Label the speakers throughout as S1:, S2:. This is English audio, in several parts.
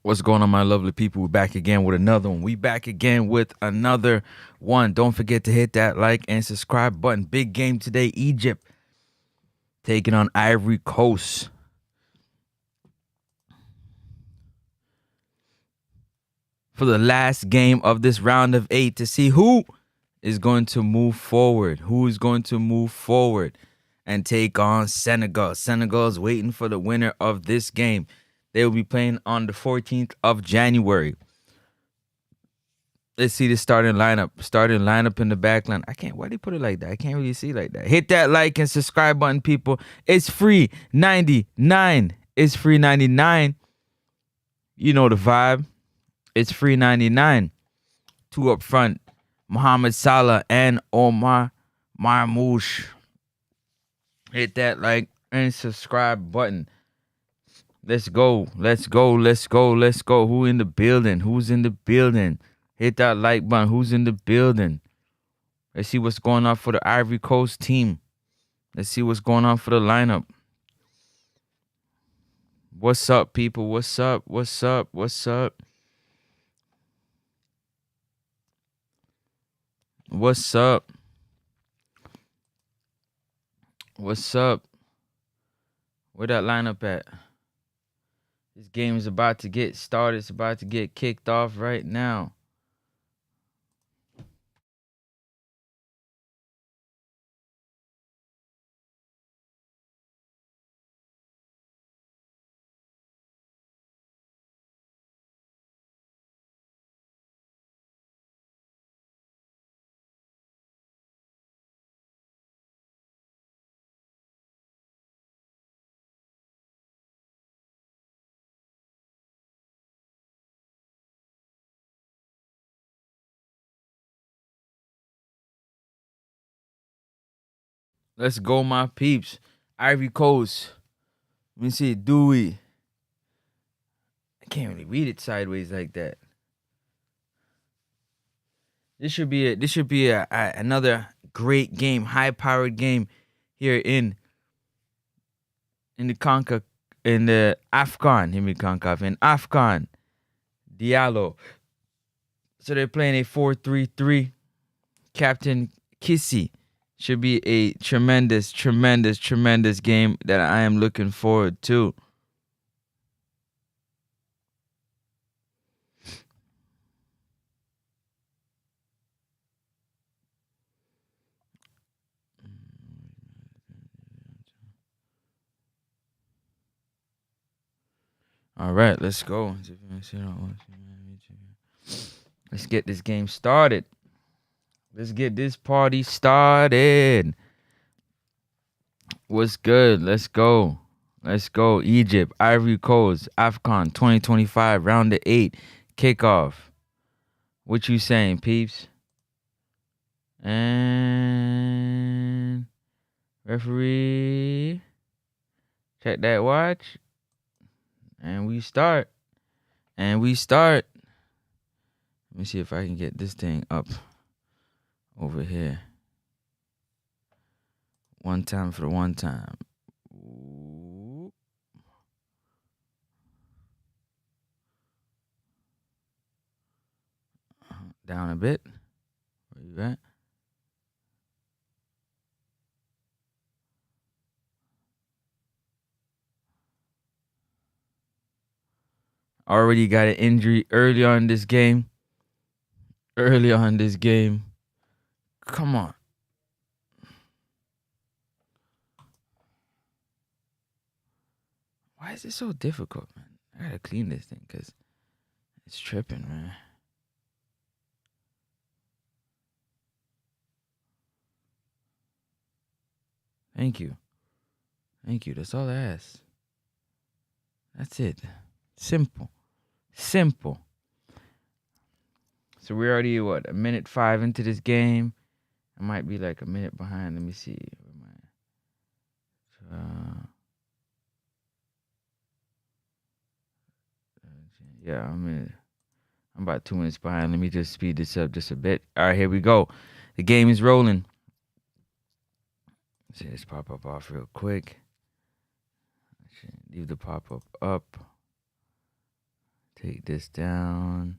S1: What's going on, my lovely people? We're back again with another one. We back again with another one. Don't forget to hit that like and subscribe button. Big game today. Egypt taking on Ivory Coast. For the last game of this round of 8 to see who is going to move forward. Who is going to move forward and take on Senegal. Senegal is waiting for the winner of this game. They will be playing on the 14th of January. Let's see the starting lineup. Starting lineup in the back line. Why do you put it like that? I can't really see like that. Hit that like and subscribe button, people. It's free 99. It's free 99. You know the vibe. It's free 99. Two up front. Mohamed Salah and Omar Marmoush. Hit that like and subscribe button. Let's go. Let's go. Let's go. Let's go. Who in the building? Who's in the building? Hit that like button. Who's in the building? Let's see what's going on for the Ivory Coast team. Let's see what's going on for the lineup. What's up, people? What's up? What's up? What's up? What's up? What's up? Where that lineup at? This game is about to get started. It's about to get kicked off right now. Let's go, my peeps. Ivory Coast. Let me see. Dewey. I can't really read it sideways like that. This should be another great game, high-powered game here in the AFCON. In AFCON. Diallo. So they're playing a 4-3-3. Captain Kissy. Should be a tremendous game that I am looking forward to. All right, let's go. Let's get this game started. Let's get this party started. What's good? Let's go. Let's go. Egypt, Ivory Coast, AFCON 2025, round of 8, kickoff. What you saying, peeps? And referee, check that watch. And we start. Let me see if I can get this thing up over here. One time for the one time. Ooh. Down a bit. Where you at? Already got an injury early on in this game. Come on. Why is it so difficult, man? I gotta clean this thing because it's tripping, man. Thank you. That's all I ask. That's it. Simple. So we're already, a minute 5 into this game. I might be like a minute behind. Let me see. Yeah, I'm about 2 minutes behind. Let me just speed this up just a bit. All right, here we go. The game is rolling. Let's see this pop-up off real quick. Leave the pop-up up. Take this down.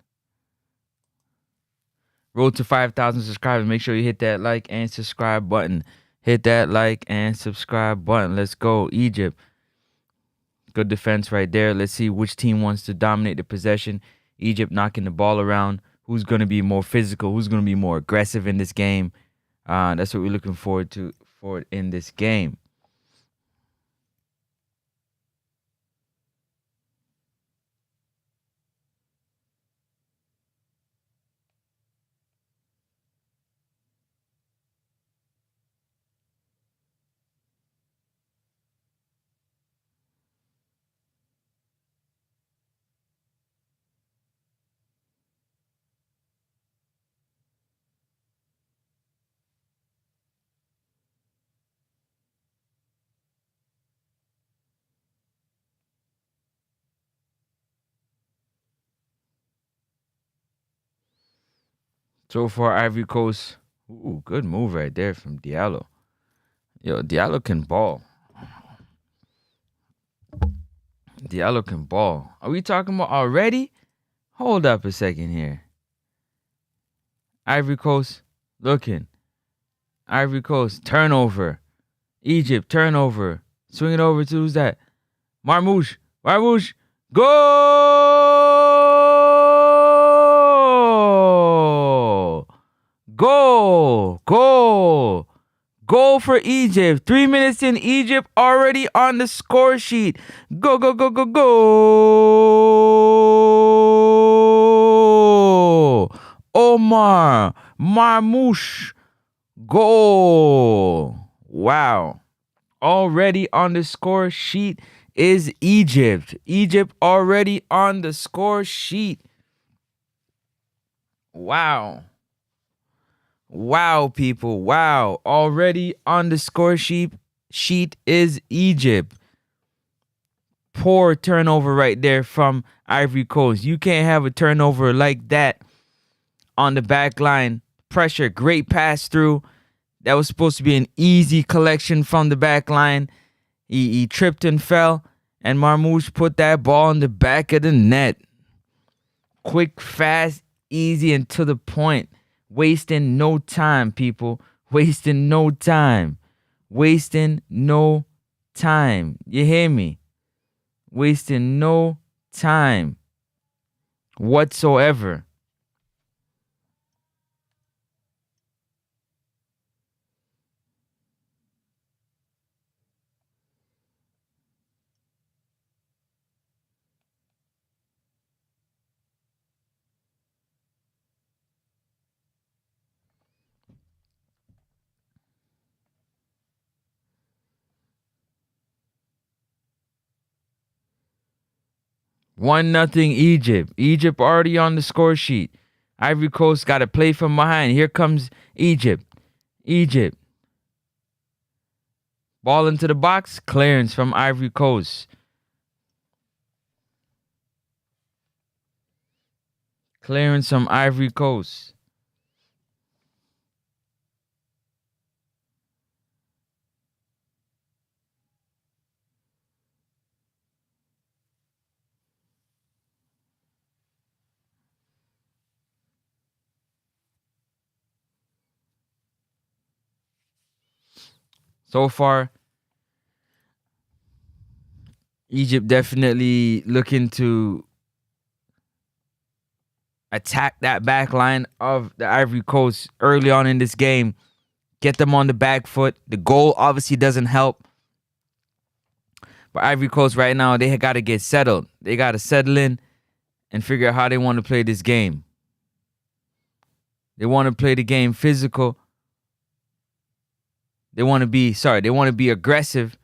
S1: Road to 5,000 subscribers. Make sure you hit that like and subscribe button. Hit that like and subscribe button. Let's go, Egypt. Good defense right there. Let's see which team wants to dominate the possession. Egypt knocking the ball around. Who's going to be more physical? Who's going to be more aggressive in this game? That's what we're looking forward to in this game. So far, Ivory Coast. Ooh, good move right there from Diallo. Yo, Diallo can ball. Diallo can ball. Are we talking about already? Hold up a second here. Ivory Coast looking. Ivory Coast turnover. Egypt turnover. Swing it over to who's that? Marmouche. Marmouche. Goal! Goal! Goal! Goal for Egypt. 3 minutes in, Egypt already on the score sheet. Go, go, go, go, go. Omar Marmouche. Goal. Wow. Already on the score sheet is Egypt. Egypt already on the score sheet. Wow. Wow, people. Wow. Already on the score sheet is Egypt. Poor turnover right there from Ivory Coast. You can't have a turnover like that on the back line. Pressure. Great pass through. That was supposed to be an easy collection from the back line. He tripped and fell. And Marmouche put that ball in the back of the net. Quick, fast, easy, and to the point. Wasting no time, people. Wasting no time. Wasting no time. You hear me? Wasting no time whatsoever. One nothing Egypt. Egypt already on the score sheet. Ivory Coast got to play from behind. Here comes Egypt. Egypt. Ball into the box. Clearance from Ivory Coast. Clearance from Ivory Coast. So far, Egypt definitely looking to attack that back line of the Ivory Coast early on in this game. Get them on the back foot. The goal obviously doesn't help. But Ivory Coast right now, they got to get settled. They got to settle in and figure out how they want to play this game. They want to play the game physical. They want to be aggressive.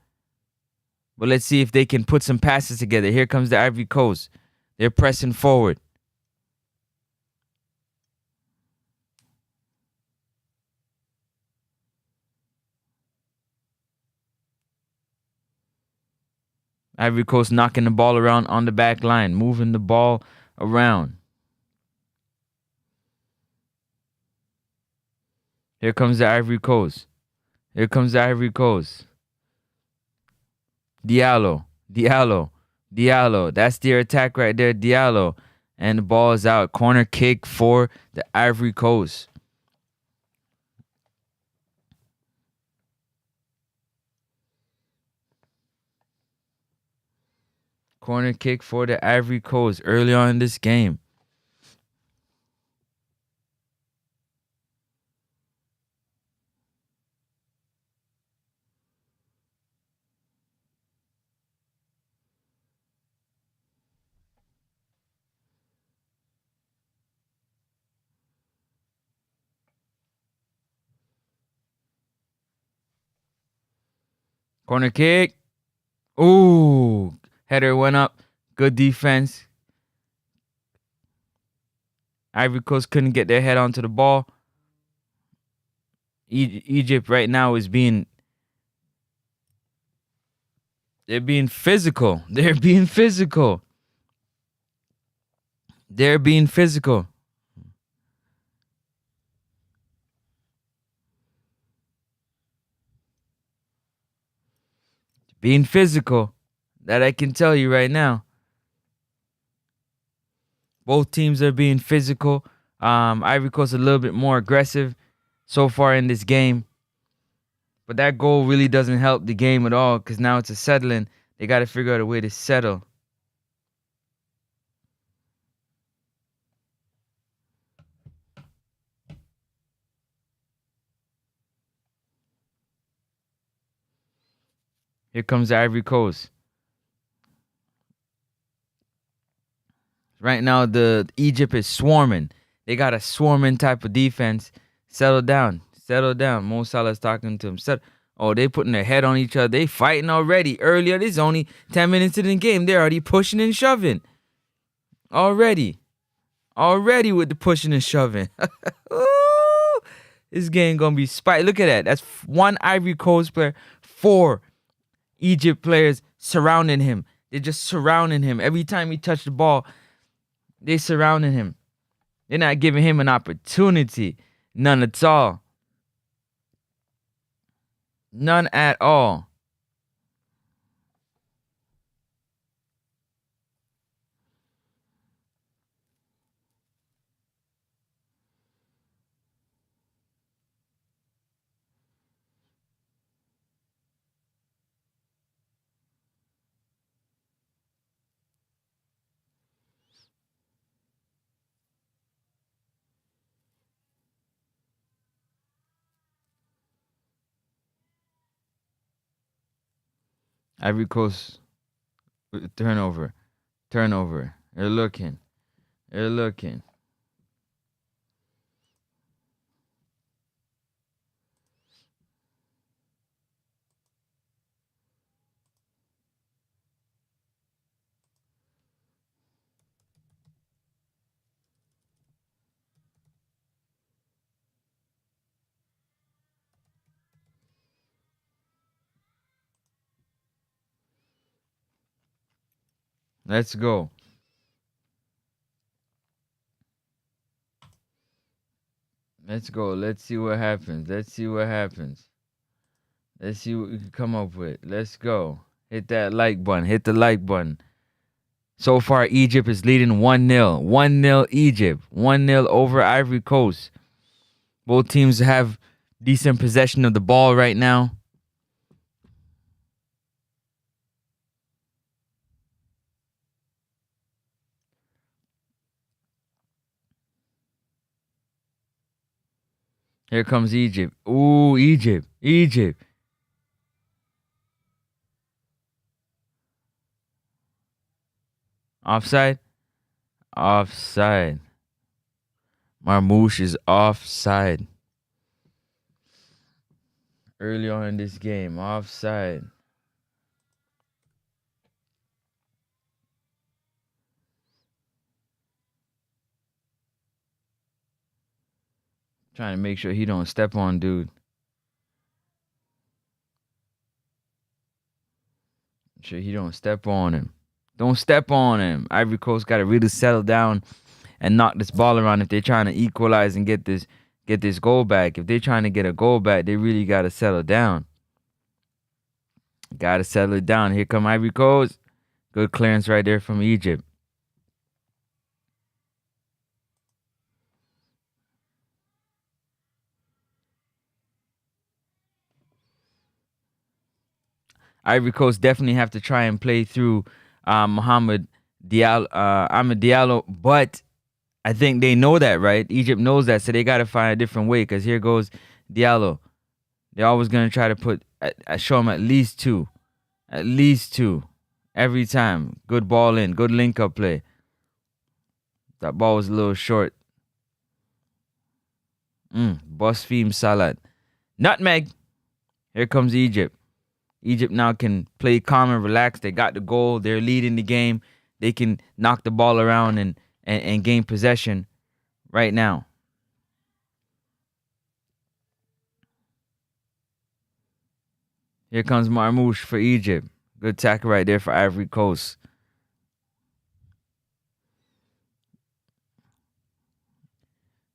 S1: But let's see if they can put some passes together. Here comes the Ivory Coast. They're pressing forward. Ivory Coast knocking the ball around on the back line, moving the ball around. Here comes the Ivory Coast. Here comes the Ivory Coast. Diallo. Diallo. That's their attack right there, Diallo. And the ball is out. Corner kick for the Ivory Coast. Corner kick for the Ivory Coast early on in this game. Corner kick. Ooh. Header went up. Good defense. Ivory Coast couldn't get their head onto the ball. Egypt right now is they're being physical. They're being physical. They're being physical. Being physical. That I can tell you right now. Both teams are being physical. Ivory Coast a little bit more aggressive so far in this game. But that goal really doesn't help the game at all because now it's a settling. They got to figure out a way to settle. Here comes the Ivory Coast. Right now, the Egypt is swarming. They got a swarming type of defense. Settle down. Settle down. Mo Salah's talking to him. Oh, they putting their head on each other. They fighting already. Earlier, this is only 10 minutes into the game. They're already pushing and shoving. Already with the pushing and shoving. Ooh, this game gonna be spicy. Look at that. That's one Ivory Coast player, 4 Egypt players surrounding him. They're just surrounding him. Every time he touched the ball, they surrounding him. They're not giving him an opportunity. None at all. None at all. Ivory Coast turnover. They're looking. Let's go. Let's go. Let's see what happens. Let's see what we can come up with. Let's go. Hit that like button. Hit the like button. So far, Egypt is leading 1-0. 1-0 Egypt. 1-0 over Ivory Coast. Both teams have decent possession of the ball right now. Here comes Egypt. Ooh, Egypt. Offside. Marmouche is offside. Early on in this game, offside. Trying to make sure he don't step on dude. Sure he don't step on him. Don't step on him. Ivory Coast got to really settle down and knock this ball around if they're trying to equalize and get this goal back. If they're trying to get a goal back, they really got to settle down. Got to settle it down. Here come Ivory Coast. Good clearance right there from Egypt. Ivory Coast definitely have to try and play through Ahmed Diallo, but I think they know that, right? Egypt knows that, so they got to find a different way. Because here goes Diallo. They're always gonna try to show him at least two every time. Good ball in, good link up play. That ball was a little short. Bosfim Salat. Nutmeg. Here comes Egypt. Egypt now can play calm and relax. They got the goal. They're leading the game. They can knock the ball around and gain possession right now. Here comes Marmouche for Egypt. Good tackle right there for Ivory Coast.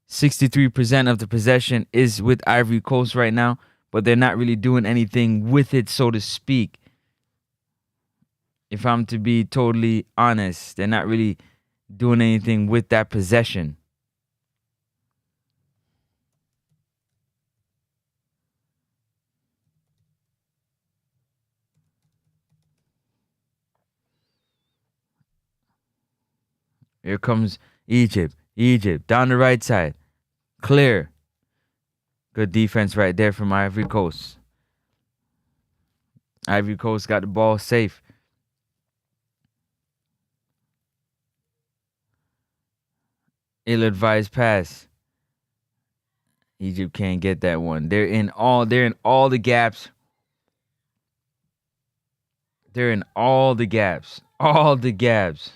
S1: %63% of the possession is with Ivory Coast right now, but they're not really doing anything with it, so to speak. If I'm to be totally honest, they're not really doing anything with that possession. Here comes Egypt. Egypt down the right side. Clear. Good defense right there from Ivory Coast. Ivory Coast got the ball safe. Ill-advised pass. Egypt can't get that one. They're in all the gaps. They're in all the gaps. All the gaps.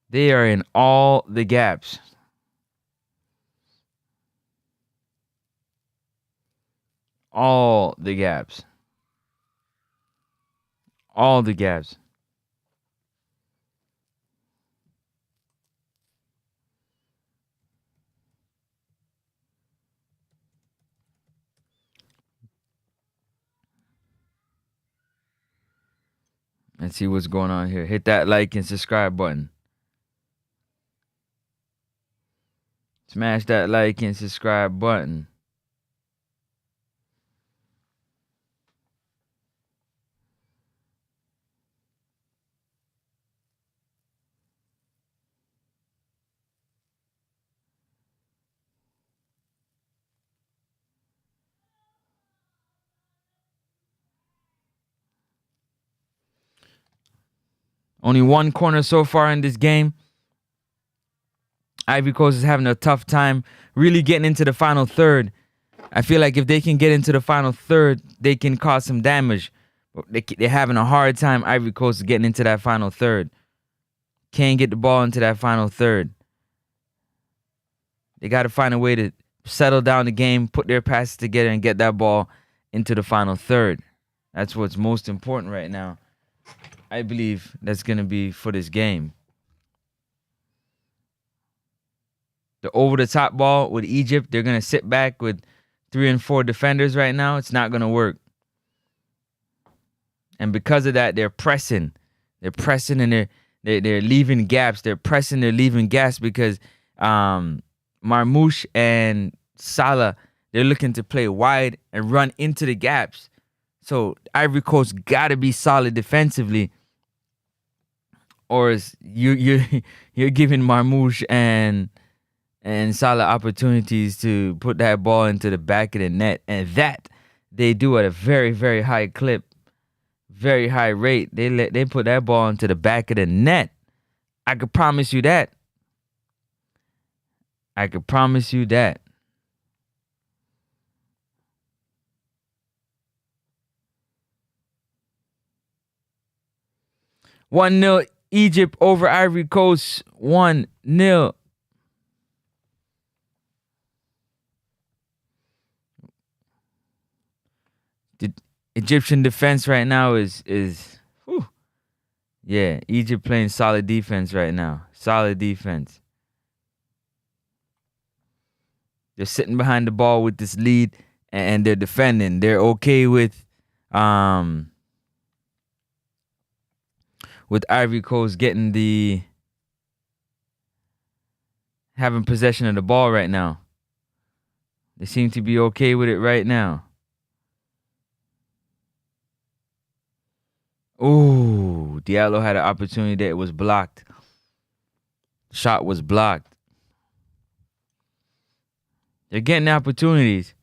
S1: They are in all the gaps. All the gaps. All the gaps. Let's see what's going on here. Hit that like and subscribe button. Smash that like and subscribe button. Only one corner so far in this game. Ivory Coast is having a tough time really getting into the final third. I feel like if they can get into the final third, they can cause some damage. They're having a hard time, Ivory Coast, getting into that final third. Can't get the ball into that final third. They got to find a way to settle down the game, put their passes together, and get that ball into the final third. That's what's most important right now. I believe that's going to be for this game. The over-the-top ball with Egypt, they're going to sit back with 3 and 4 defenders right now. It's not going to work. And because of that, they're pressing. They're pressing and they're leaving gaps. They're pressing, they're leaving gaps because Marmouche and Salah, they're looking to play wide and run into the gaps. So Ivory Coast got to be solid defensively, or you're giving Marmouche and Salah opportunities to put that ball into the back of the net, and that they do at a very, very high clip, very high rate. They put that ball into the back of the net. I could promise you that. I could promise you that. One-0 Egypt over Ivory Coast. 1-0. The Egyptian defense right now is whew. Yeah, Egypt playing solid defense right now. Solid defense. They're sitting behind the ball with this lead and they're defending. They're okay with with Ivory Coast having possession of the ball right now. They seem to be okay with it right now. Ooh, Diallo had an opportunity that was blocked. Shot was blocked. They're getting opportunities.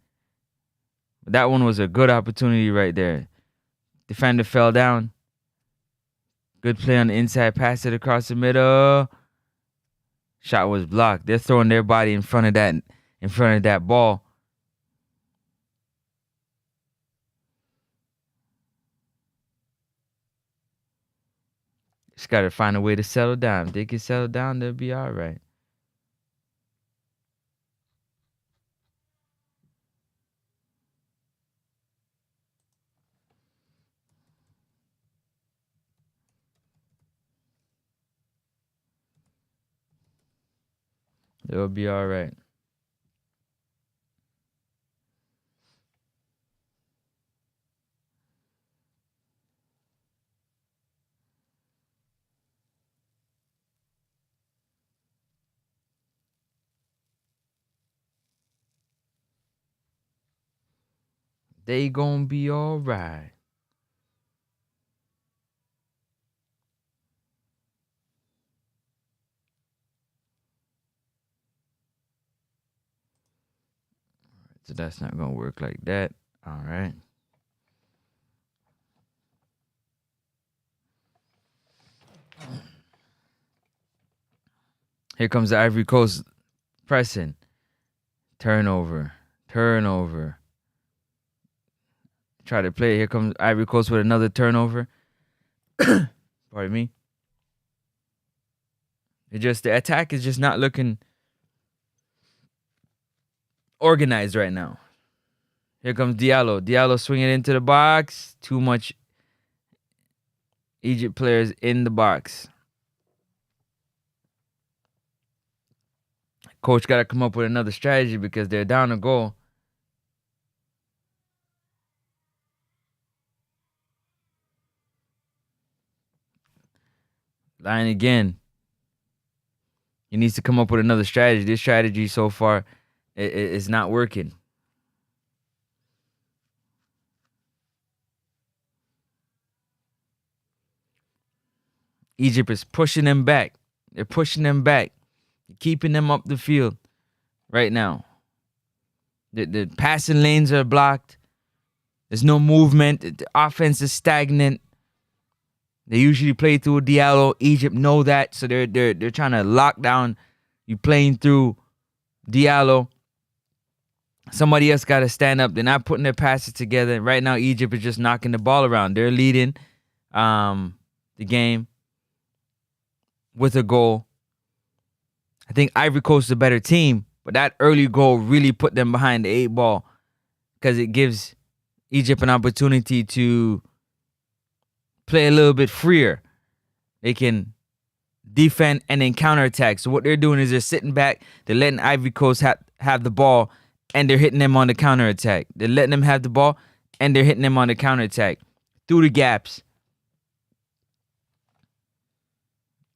S1: But that one was a good opportunity right there. Defender fell down. Good play on the inside. Pass it across the middle. Shot was blocked. They're throwing their body in front of that ball. Just got to find a way to settle down. If they can settle down, they'll be all right. They'll be all right. They gonna be all right. So that's not gonna work like that. All right. Here comes the Ivory Coast pressing. Turnover. Try to play. Here comes Ivory Coast with another turnover. Pardon me. The attack is just not looking organized right now. Here comes Diallo. Diallo swinging into the box. Too much Egypt players in the box. Coach got to come up with another strategy because they're down a goal. Line again. He needs to come up with another strategy. This strategy so far is not working. Egypt is pushing them back. They're pushing them back. Keeping them up the field right now. The passing lanes are blocked. There's no movement. The offense is stagnant. They usually play through Diallo. Egypt know that, so they're trying to lock down you playing through Diallo. Somebody else got to stand up. They're not putting their passes together. Right now, Egypt is just knocking the ball around. They're leading the game with a goal. I think Ivory Coast is a better team, but that early goal really put them behind the 8 ball because it gives Egypt an opportunity to play a little bit freer. They can defend and then counterattack. So what they're doing is they're sitting back, they're letting Ivory Coast have the ball, and they're hitting them on the counterattack. They're letting them have the ball, and they're hitting them on the counterattack. Through the gaps.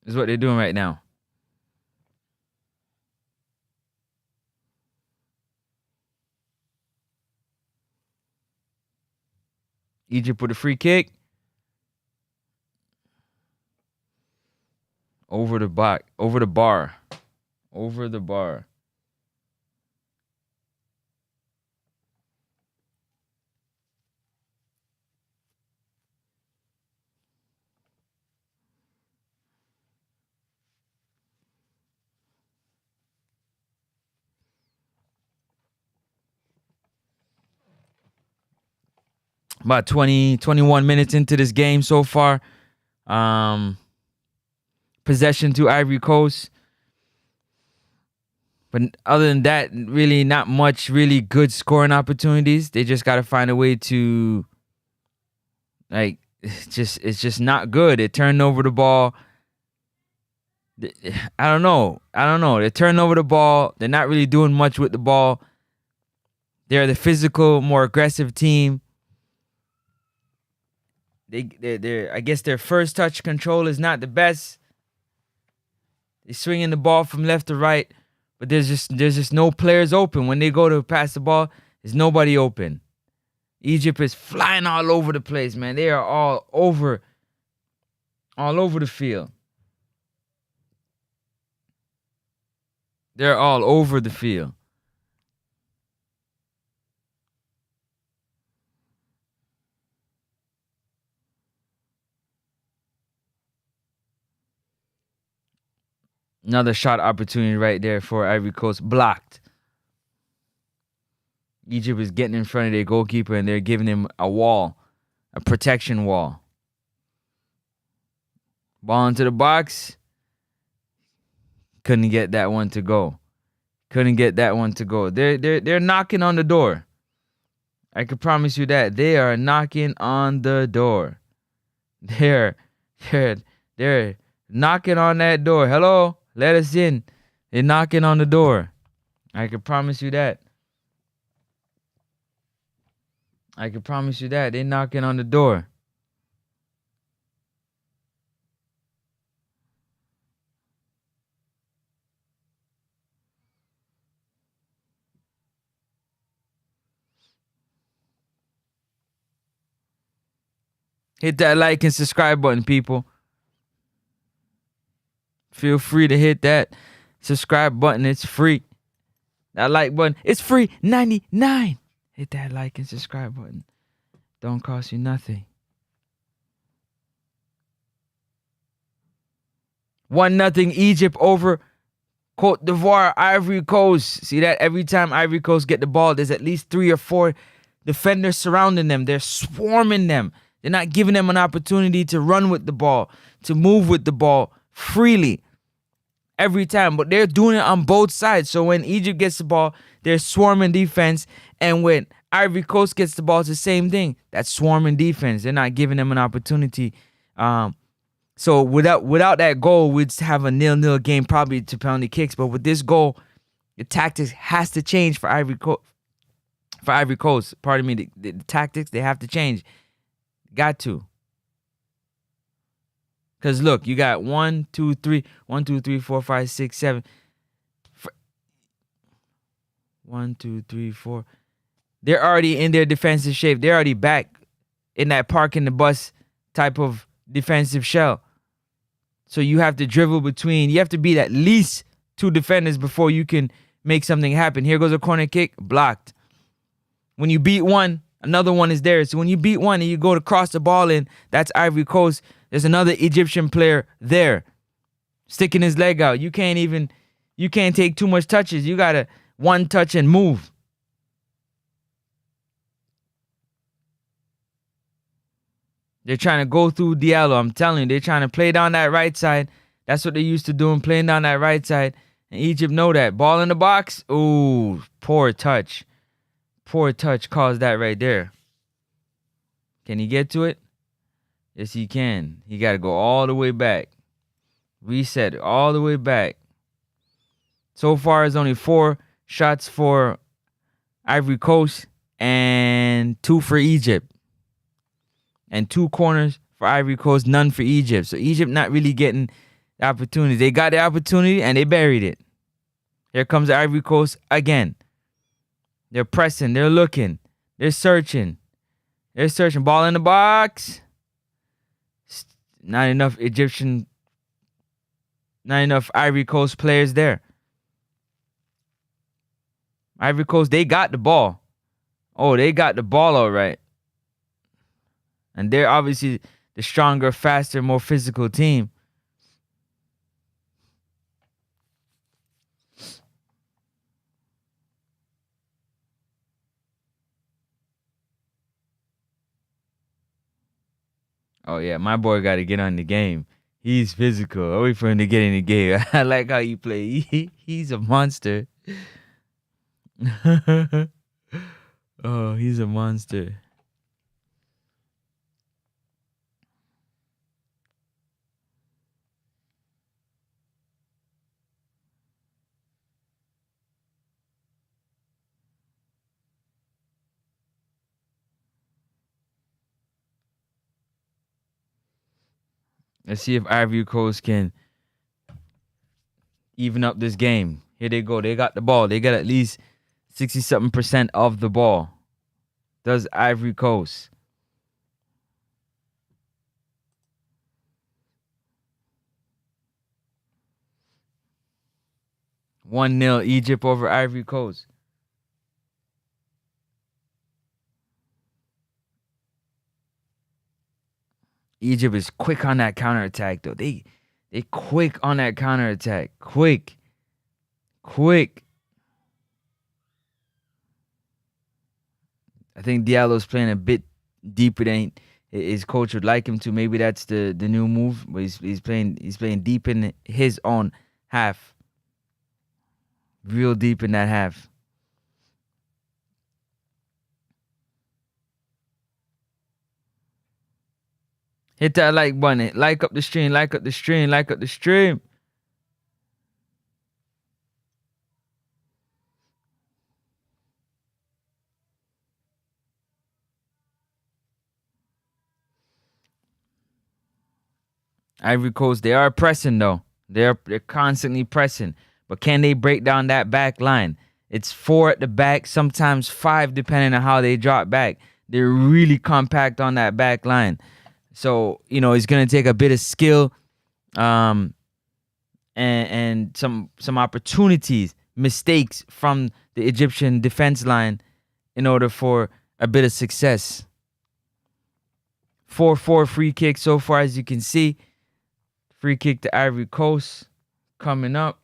S1: Is what they're doing right now. Egypt with a free kick. Over the bar. About 21 minutes into this game so far. Possession to Ivory Coast. But other than that, really not much really good scoring opportunities. They just got to find a way to, it's just not good. They turned over the ball. I don't know. They turned over the ball. They're not really doing much with the ball. They're the physical, more aggressive team. They're I guess their first touch control is not the best. They're swinging the ball from left to right, but there's just no players open. When they go to pass the ball, there's nobody open. Egypt is flying all over the place, man. They are all over the field. They're all over the field. Another shot opportunity right there for Ivory Coast. Blocked. Egypt is getting in front of their goalkeeper and they're giving him a wall, a protection wall. Ball into the box. Couldn't get that one to go. They're knocking on the door. I can promise you that. They are knocking on the door. They're knocking on that door. Hello? Let us in. They're knocking on the door. I can promise you that. They're knocking on the door. Hit that like and subscribe button, people. Feel free to hit that subscribe button. It's free. That like button, it's free. 99. Hit that like and subscribe button. Don't cost you nothing. 1-0 Egypt over Cote d'Ivoire. Ivory Coast. See that? Every time Ivory Coast get the ball, there's at least 3 or 4 defenders surrounding them. They're swarming them. They're not giving them an opportunity to run with the ball, to move with the ball freely every time. But they're doing it on both sides. So when Egypt gets the ball, they're swarming defense. And when Ivory Coast gets the ball, it's the same thing. That's swarming defense. They're not giving them an opportunity. So without that goal, we'd have a 0-0 game, probably to penalty kicks. But with this goal, the tactics has to change for Ivory Coast. Pardon me, the tactics, they have to change. Got to. Because look, you got 1, 2, 3, 4, 5, 6, 7. 1, 2, 3, 4. They're already in their defensive shape. They're already back in that parking the bus type of defensive shell. So you have to dribble between. You have to beat at least 2 defenders before you can make something happen. Here goes a corner kick. Blocked. When you beat one, another one is there. So when you beat one and you go to cross the ball in, that's Ivory Coast. There's another Egyptian player there sticking his leg out. You can't take too much touches. You got to one touch and move. They're trying to go through Diallo. I'm telling you, they're trying to play down that right side. That's what they used to doing, playing down that right side. And Egypt know that. Ball in the box. Ooh, poor touch. Poor touch caused that right there. Can he get to it? Yes, he can. He got to go all the way back. Reset all the way back. So far, it's only 4 shots for Ivory Coast and 2 for Egypt. And 2 corners for Ivory Coast, none for Egypt. So Egypt not really getting the opportunity. They got the opportunity and they buried it. Here comes the Ivory Coast again. They're pressing. They're looking. They're searching. Ball in the box. Not enough Ivory Coast players there. Ivory Coast, they got the ball. Oh, they got the ball all right. And they're obviously the stronger, faster, more physical team. Oh, yeah, my boy got to get on the game. He's physical. I wait for him to get in the game. I like how you play. He's a monster. Oh, he's a monster. Let's see if Ivory Coast can even up this game. Here they go. They got the ball. They got at least 60-something% of the ball. Does Ivory Coast? One 0 Egypt over Ivory Coast. Egypt is quick on that counterattack, though. They quick on that counterattack. Quick. I think Diallo's playing a bit deeper than his coach would like him to. Maybe that's the new move. But he's playing deep in his own half. Real deep in that half. Hit that like button. Like up the stream. Like up the stream. Like up the stream. Ivory Coast, they are pressing though. They're constantly pressing. But can they break down that back line? It's 4 at the back, sometimes 5 depending on how they drop back. They're really compact on that back line. So, it's going to take a bit of skill and some opportunities, mistakes from the Egyptian defense line in order for a bit of success. 4-4 free kick so far, as you can see. Free kick to Ivory Coast coming up.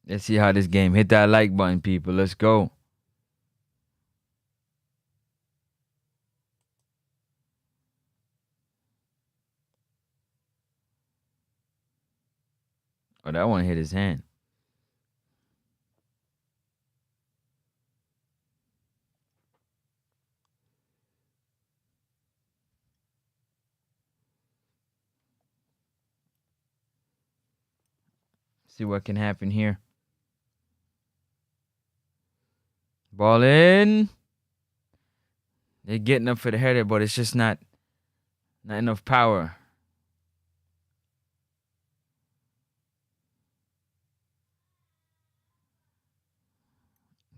S1: Let's see how this game. Hit that like button, people. Let's go. Oh, that one hit his hand. See what can happen here. Ball in. They're getting up for the header, but it's just not enough power.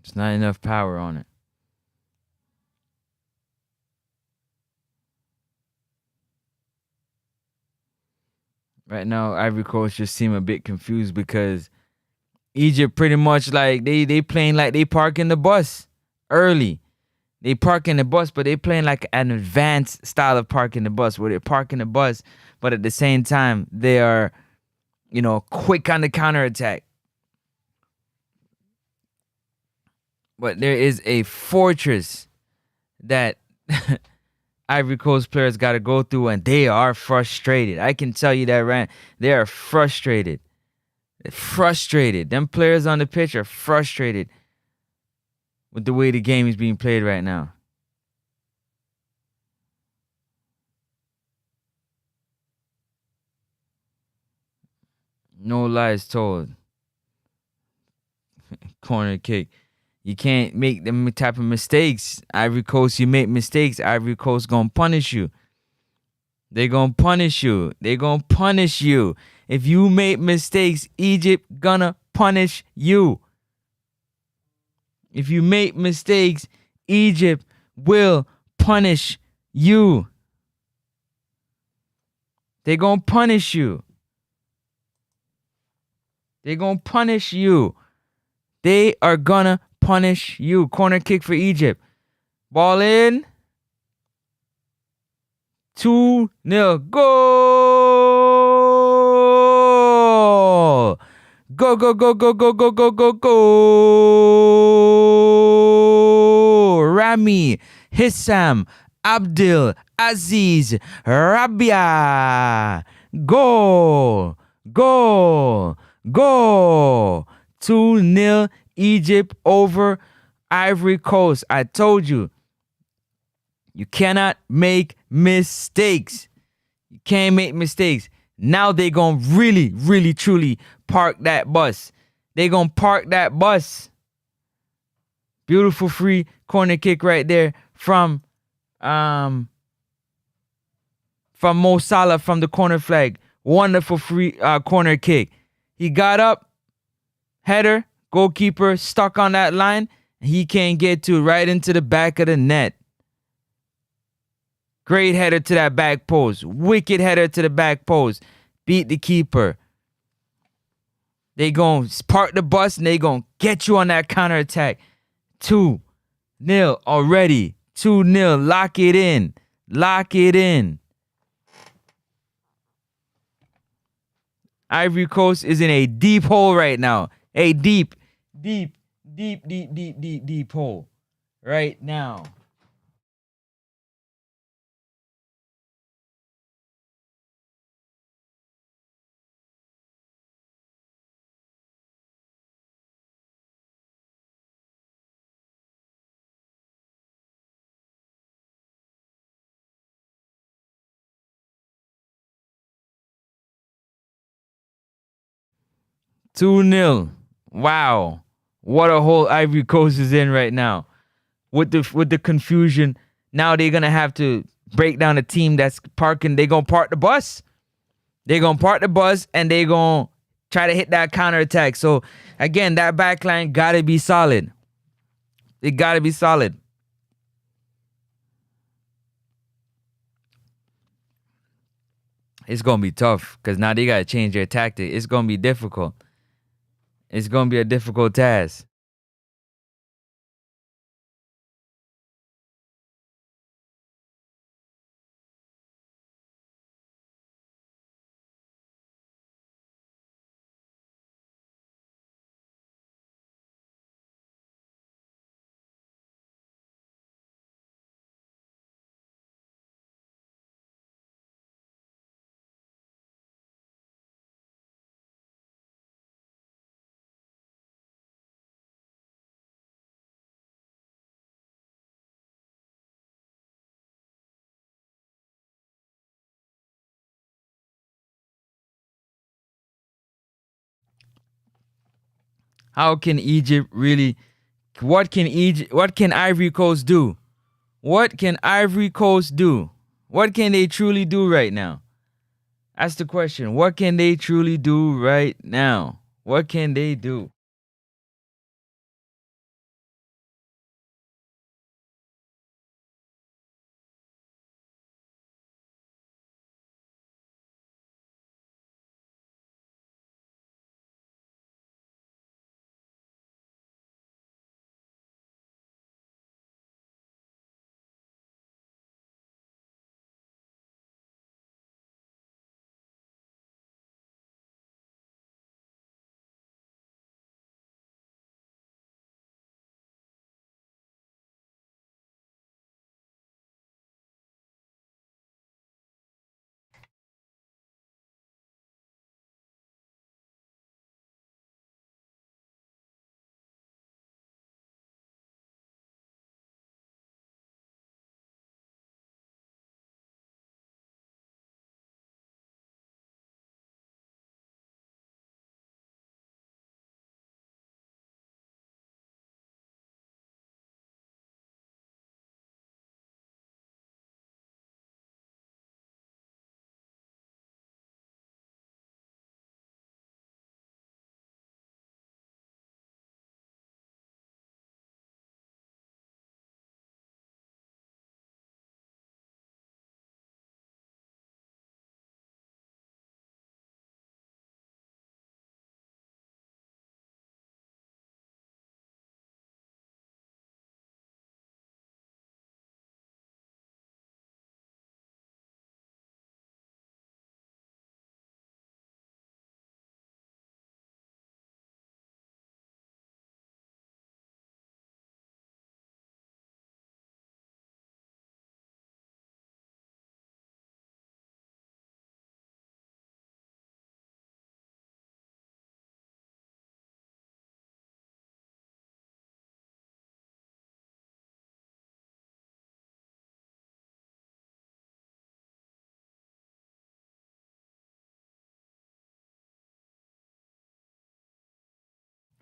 S1: It's not enough power on it. Right now, Ivory Coast just seem a bit confused because Egypt pretty much like they playing like they parking the bus early. They parking the bus, but they playing like an advanced style of parking the bus where they're parking the bus, but at the same time they are, quick on the counterattack. But there is a fortress that Ivory Coast players got to go through, and they are frustrated. I can tell you that, right? They are frustrated. Frustrated. Them players on the pitch are frustrated with the way the game is being played right now. No lies told. Corner kick. You can't make them type of mistakes. Ivory Coast, you make mistakes, Ivory Coast gonna punish you. They gonna punish you. They gonna punish you. If you make mistakes, Egypt gonna punish you. If you make mistakes, Egypt will punish you. They gonna punish you. They gonna punish you. They are gonna punish you. Corner kick for Egypt. Ball in. 2-0. Goal! Go, go, go, go, go, go, go, go, go! Rami, Hissam, Abdul, Aziz, Rabia. Goal! Goal! Goal! 2-0 Egypt over Ivory Coast. I told you, you cannot make mistakes. You can't make mistakes. Now they gonna really, really, truly park that bus. They gonna park that bus. Beautiful free corner kick right there from Mo Salah from the corner flag. Wonderful free corner kick. He got up, header, goalkeeper stuck on that line. He can't get to right into the back of the net. Great header to that back post. Wicked header to the back post. Beat the keeper. They gonna park the bus and they gonna get you on that counterattack. 2-0 already. 2-0. Lock it in. Lock it in. Ivory Coast is in a deep hole right now. A deep hole right now. Two 0. Wow. What a hole Ivory Coast is in right now. With the confusion, now they're gonna have to break down a team that's parking. They're gonna park the bus. They're gonna park the bus and they're gonna try to hit that counterattack. So again, that back line gotta be solid. It gotta be solid. It's gonna be tough because now they gotta change their tactic. It's gonna be difficult. It's gonna be a difficult task. How can Egypt really? What can Ivory Coast do? What can Ivory Coast do? What can they truly do right now? That's the question. What can they truly do right now? What can they do?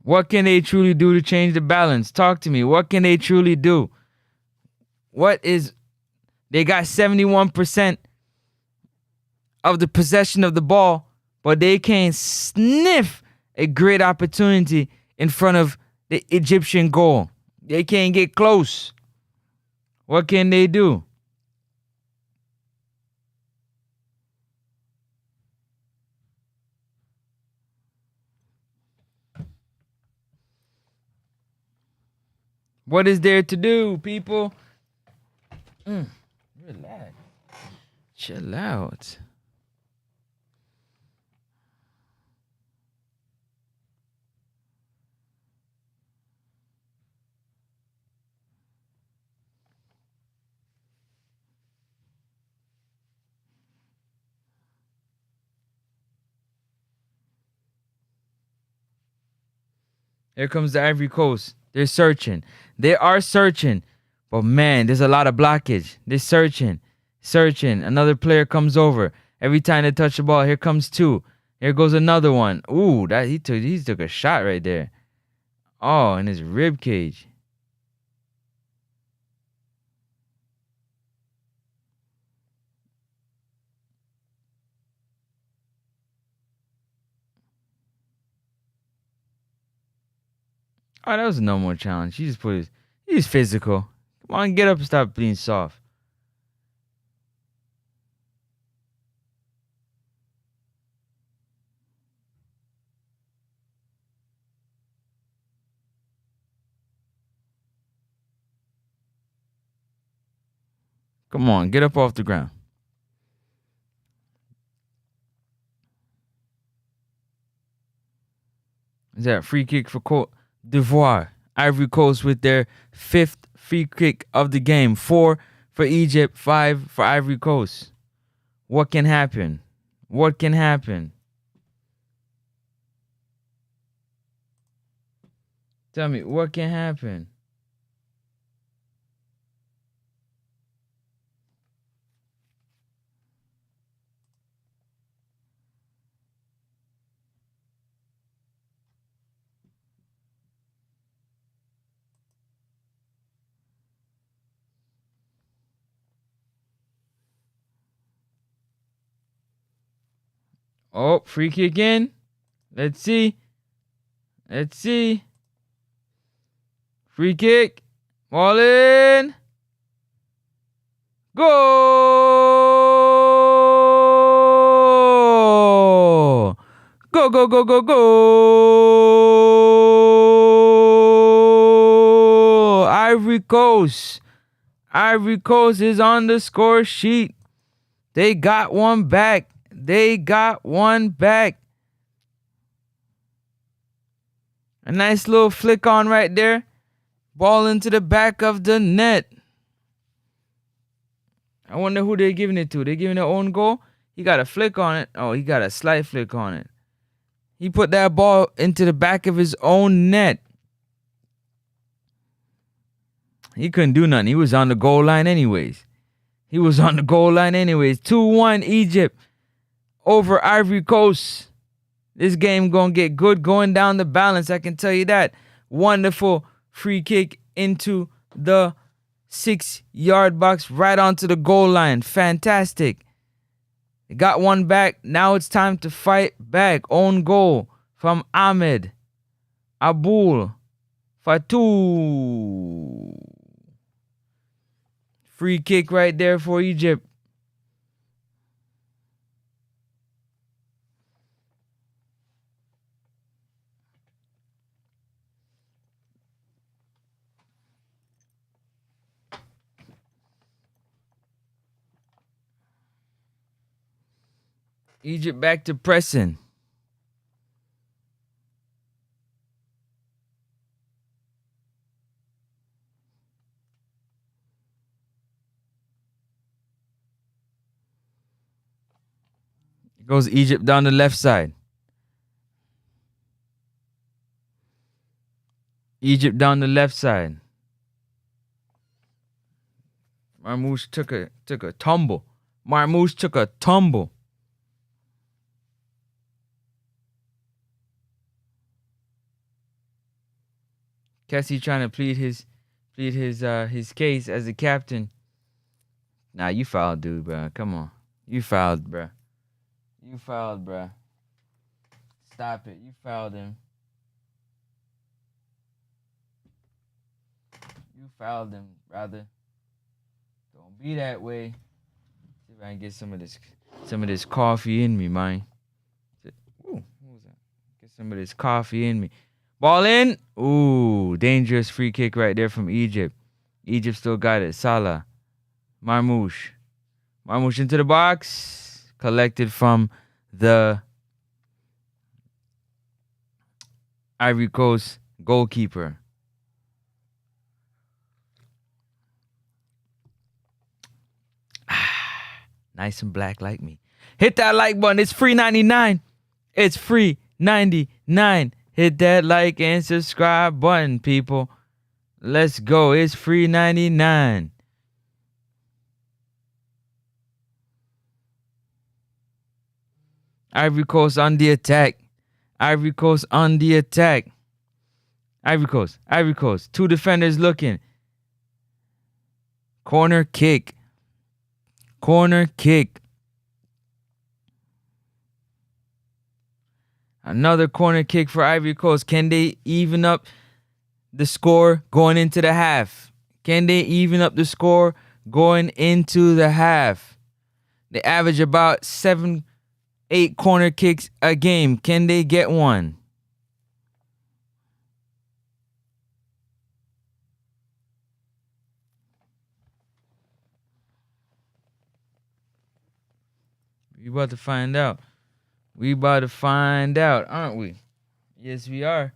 S1: What can they truly do to change the balance? Talk to me. What can they truly do? They got 71% of the possession of the ball, but they can't sniff a great opportunity in front of the Egyptian goal. They can't get close. What can they do? What is there to do, people? Relax. Chill out. Here comes the Ivory Coast. They're searching. They are searching. But man, there's a lot of blockage. They're searching. Another player comes over. Every time they touch the ball, here comes two. Here goes another one. Ooh, he took a shot right there. Oh, in his rib cage. Oh, that was a normal challenge. He's physical. Come on, get up and stop being soft. Come on, get up off the ground. Is that a free kick for Cote d'Ivoire? Ivory Coast with their 5th free kick of the game. 4 for Egypt, 5 for Ivory Coast. What can happen? What can happen? Tell me, what can happen? Oh, free kick in. Let's see. Free kick. Ball in. Go! Go, go, go, go, go! Ivory Coast. Ivory Coast is on the score sheet. They got one back. A nice little flick on right there. Ball into the back of the net. I wonder who they're giving it to. They're giving their own goal. He got a flick on it. Oh, he got a slight flick on it. He put that ball into the back of his own net. He couldn't do nothing. He was on the goal line anyways. 2-1 Egypt over Ivory Coast. This game gonna get good going down the balance, I can tell you that. Wonderful free kick into the 6-yard box right onto the goal line. Fantastic. They got one back. Now it's time to fight back. Own goal from Ahmed Abul Fatou. Free kick right there for Egypt. Egypt back to pressing. Goes Egypt down the left side. Marmoush took a tumble. Kessie trying to plead his case as a captain. Nah, you fouled, dude, bro. Come on. You fouled, bro. You fouled, bro. Stop it. You fouled him. You fouled him, brother. Don't be that way. See if I can get some of this coffee in me, man. Ooh, what was that? Get some of this coffee in me. Ball in. Ooh, dangerous free kick right there from Egypt. Egypt still got it. Salah. Marmoush. Marmoush into the box. Collected from the Ivory Coast goalkeeper. Nice and black like me. Hit that like button. It's free 99. It's free 99. Hit that like and subscribe button, people. Let's go. It's free 99. Ivory Coast on the attack. Ivory Coast on the attack. Ivory Coast. Ivory Coast. Two defenders looking. Corner kick. Corner kick. Another corner kick for Ivory Coast. Can they even up the score going into the half? Can they even up the score going into the half? They average about 7-8 corner kicks a game. Can they get one? We about to find out. We about to find out, aren't we? Yes, we are.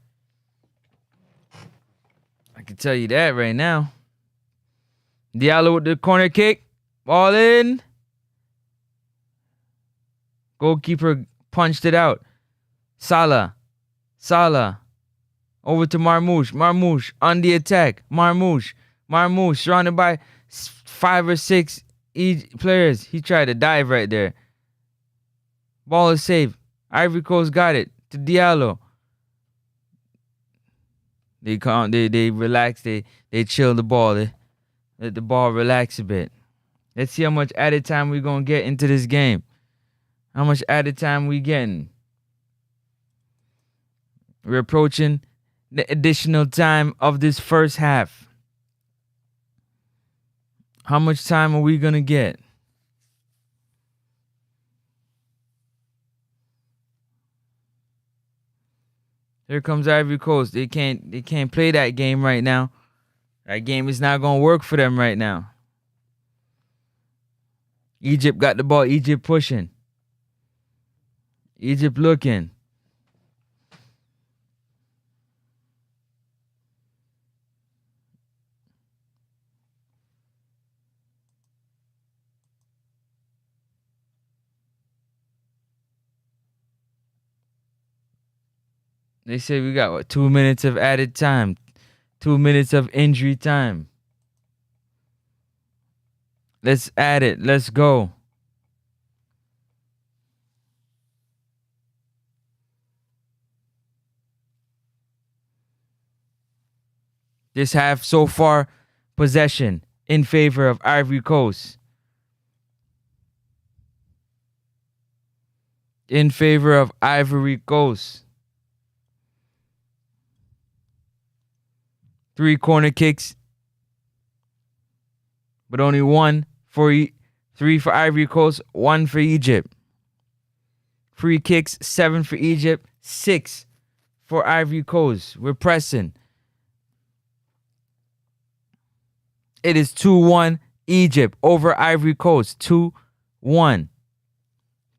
S1: I can tell you that right now. Diallo with the corner kick. Ball in. Goalkeeper punched it out. Salah. Salah. Over to Marmoush. Marmoush on the attack. Marmoush. Marmoush surrounded by 5 or 6 players. He tried to dive right there. Ball is saved. Ivory Coast got it to Diallo. They relax. They chill the ball. They let the ball relax a bit. Let's see how much added time we're gonna get into this game. How much added time we getting? We're approaching the additional time of this first half. How much time are we gonna get? Here comes Ivory Coast. They can't play that game right now. That game is not gonna work for them right now. Egypt got the ball. Egypt pushing. Egypt looking. They say we got 2 minutes of added time. 2 minutes of injury time. Let's add it. Let's go. This half so far, possession in favor of Ivory Coast. In favor of Ivory Coast. 3 corner kicks, but only 1 for 3 for Ivory Coast, 1 for Egypt. Free kicks, 7 for Egypt, 6 for Ivory Coast. We're pressing. It is 2-1 Egypt over Ivory Coast. 2-1.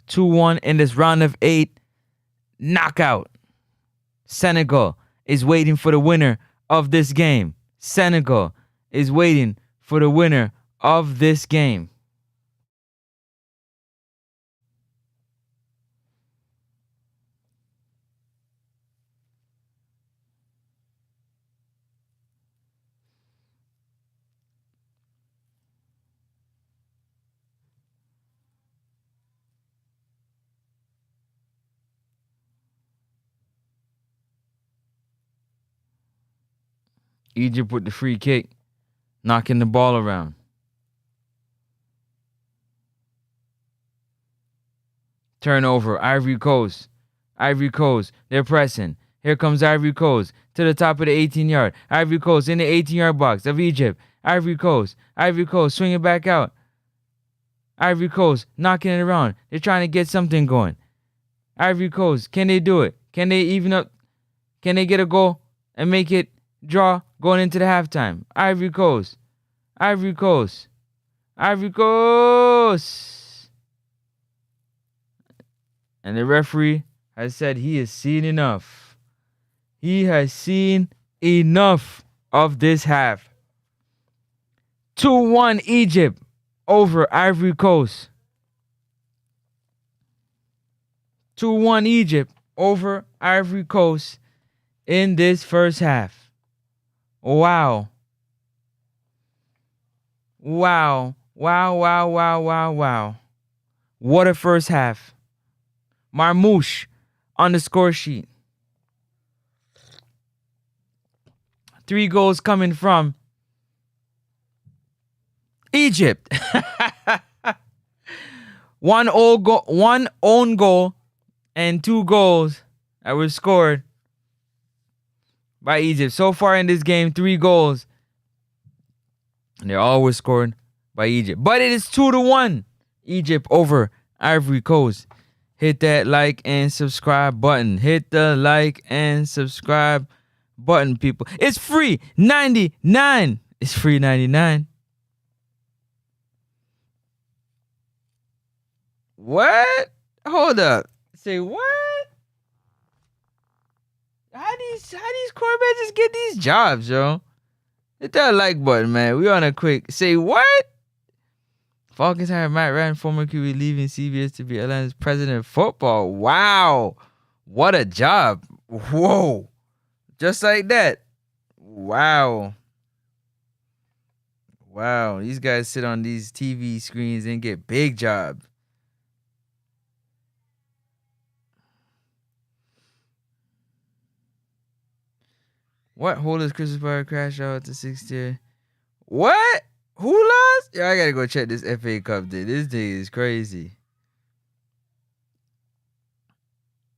S1: 2-1 in this round of 8 knockout. Senegal is waiting for the winner of this game. Senegal is waiting for the winner of this game. Egypt with the free kick, knocking the ball around. Turnover, Ivory Coast. Ivory Coast, they're pressing. Here comes Ivory Coast to the top of the 18-yard. Ivory Coast in the 18-yard box of Egypt. Ivory Coast, swinging back out. Ivory Coast knocking it around. They're trying to get something going. Ivory Coast, can they do it? Can they even up? Can they get a goal and make it draw going into the halftime? Ivory Coast, Ivory Coast, Ivory Coast. And the referee has said he has seen enough. He has seen enough of this half. 2-1 Egypt over Ivory Coast. 2-1 Egypt over Ivory Coast in this first half. Wow. Wow. Wow, wow, wow, wow, wow. What a first half. Marmouche on the score sheet. 3 goals coming from Egypt. One own goal and 2 goals that were scored by Egypt. So far in this game, 3 goals. And they all were scored by Egypt. But it is 2-1 Egypt over Ivory Coast. Hit that like and subscribe button. Hit the like and subscribe button, people. It's free 99. It's free 99. What? Hold up. Say what? How these quarterbacks just get these jobs, yo? Hit that like button, man. We on a quick. Say what? Falcons hired Matt Ryan, former QB, leaving CBS to be Atlanta's president of football. Wow. What a job. Whoa. Just like that. Wow. Wow. These guys sit on these TV screens and get big jobs. What? Holders Christmas party crash out at the 6th tier. What? Who lost? Yeah, I gotta go check this FA Cup day. This day is crazy.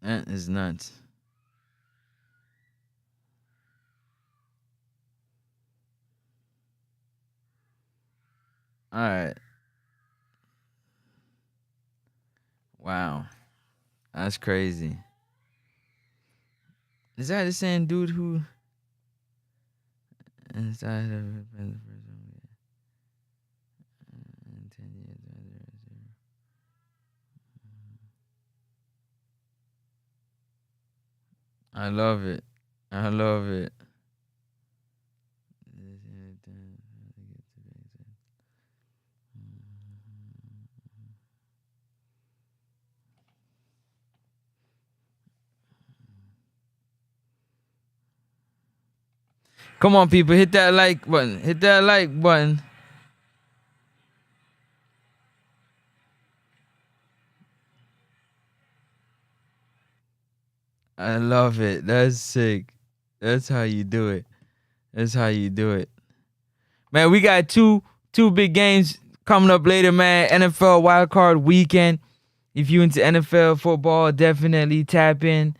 S1: That is nuts. All right. Wow. That's crazy. Is that the same dude who inside of I love it. I love it. Come on, people. Hit that like button. Hit that like button. I love it. That's sick. That's how you do it. That's how you do it. Man, we got two big games coming up later, man. NFL wildcard weekend. If you into NFL football, definitely tap in.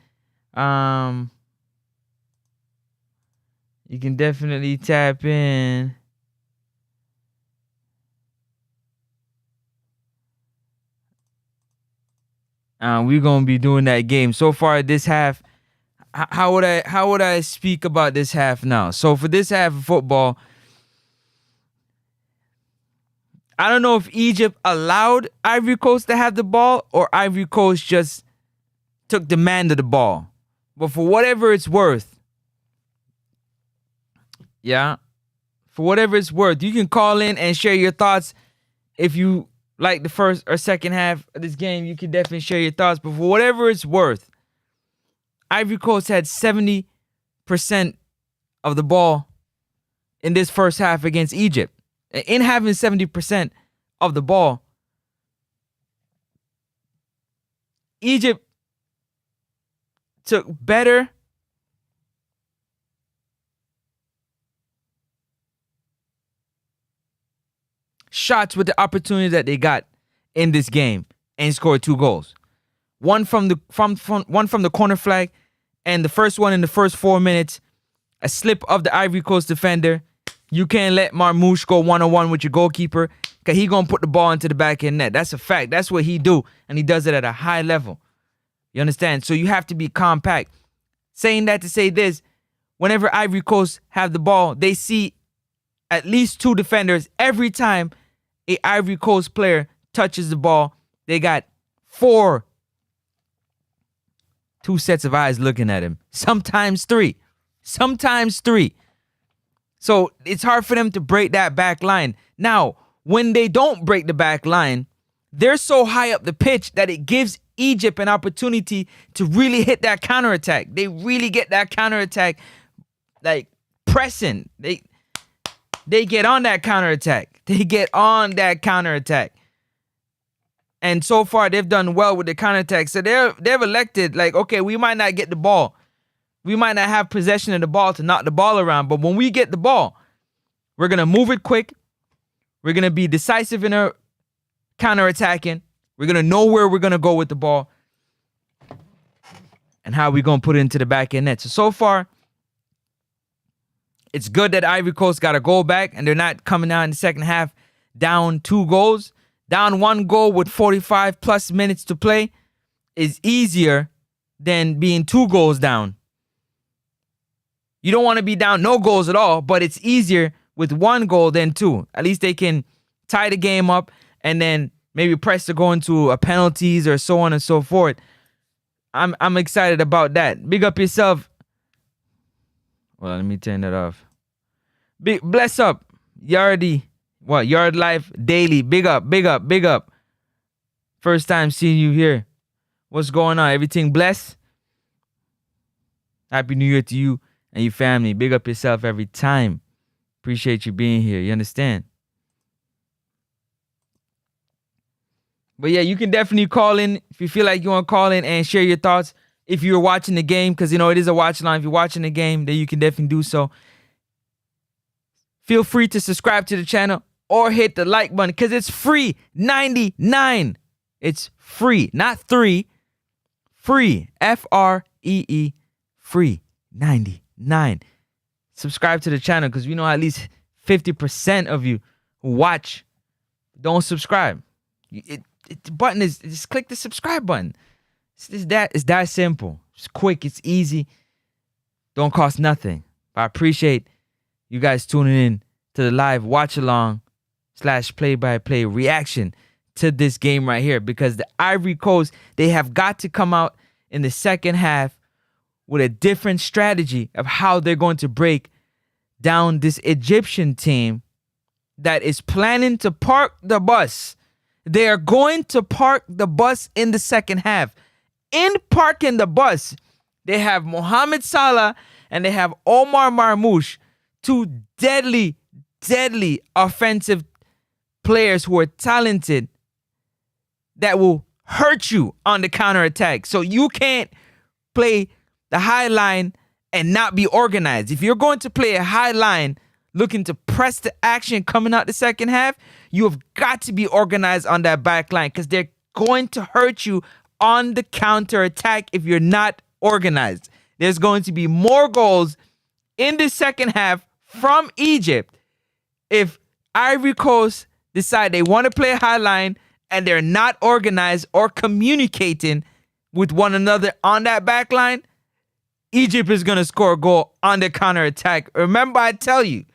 S1: You can definitely tap in. We're gonna be doing that game. So far this half, how would I speak about this half now? So for this half of football, I don't know if Egypt allowed Ivory Coast to have the ball or Ivory Coast just took demand of the ball. But for whatever it's worth, yeah, for whatever it's worth, you can call in and share your thoughts. If you like the first or second half of this game, you can definitely share your thoughts. But for whatever it's worth, Ivory Coast had 70% of the ball in this first half against Egypt. In having 70% of the ball, Egypt took better shots with the opportunity that they got in this game and scored 2 goals. One from the corner flag, and the first one in the first 4 minutes, a slip of the Ivory Coast defender. You can't let Marmouche go one-on-one with your goalkeeper because he going to put the ball into the back end net. That's a fact. That's what he do, and he does it at a high level. You understand? So you have to be compact. Saying that to say this, whenever Ivory Coast have the ball, they see at least 2 defenders every time a Ivory Coast player touches the ball. They got 2 sets of eyes looking at him. Sometimes 3. So it's hard for them to break that back line. Now, when they don't break the back line, they're so high up the pitch that it gives Egypt an opportunity to really hit that counterattack. They really get that counterattack, like pressing. They get on that counterattack. And so far, they've done well with the counterattack. So they've elected, like, okay, we might not get the ball. We might not have possession of the ball to knock the ball around. But when we get the ball, we're going to move it quick. We're going to be decisive in our counterattacking. We're going to know where we're going to go with the ball and how we're going to put it into the back end net. So far, it's good that Ivory Coast got a goal back and they're not coming out in the second half down 2 goals. Down 1 goal with 45 plus minutes to play is easier than being 2 goals down. You don't want to be down no goals at all, but it's easier with 1 goal than 2. At least they can tie the game up and then maybe press to go into a penalties or so on and so forth. I'm excited about that. Big up yourself. Well, let me turn that off. Bless up. Yard Life Daily. Big up. First time seeing you here. What's going on? Everything blessed? Happy New Year to you and your family. Big up yourself every time. Appreciate you being here. You understand? But yeah, you can definitely call in if you feel like you want to call in and share your thoughts. If you're watching the game, because you know it is a watch line. If you're watching the game, then you can definitely do so. Feel free to subscribe to the channel or hit the like button because it's free. 99. It's free, not 3. Free. FREE. Free. 99. Subscribe to the channel because we know at least 50% of you who watch don't subscribe. The button is just click the subscribe button. It's that simple. It's quick. It's easy. Don't cost nothing. But I appreciate you guys tuning in to the live watch-along / play-by-play reaction to this game right here because the Ivory Coast, they have got to come out in the second half with a different strategy of how they're going to break down this Egyptian team that is planning to park the bus. They are going to park the bus in the second half. In parking the bus, they have Mohamed Salah and they have Omar Marmouche, 2 deadly offensive players who are talented that will hurt you on the counterattack. So you can't play the high line and not be organized. If you're going to play a high line looking to press the action coming out the second half, you have got to be organized on that back line because they're going to hurt you on the counterattack if you're not organized. There's going to be more goals in the second half from Egypt if Ivory Coast decide they want to play a high line and they're not organized or communicating with one another on that back line. Egypt is going to score a goal on the counterattack. Remember I tell you,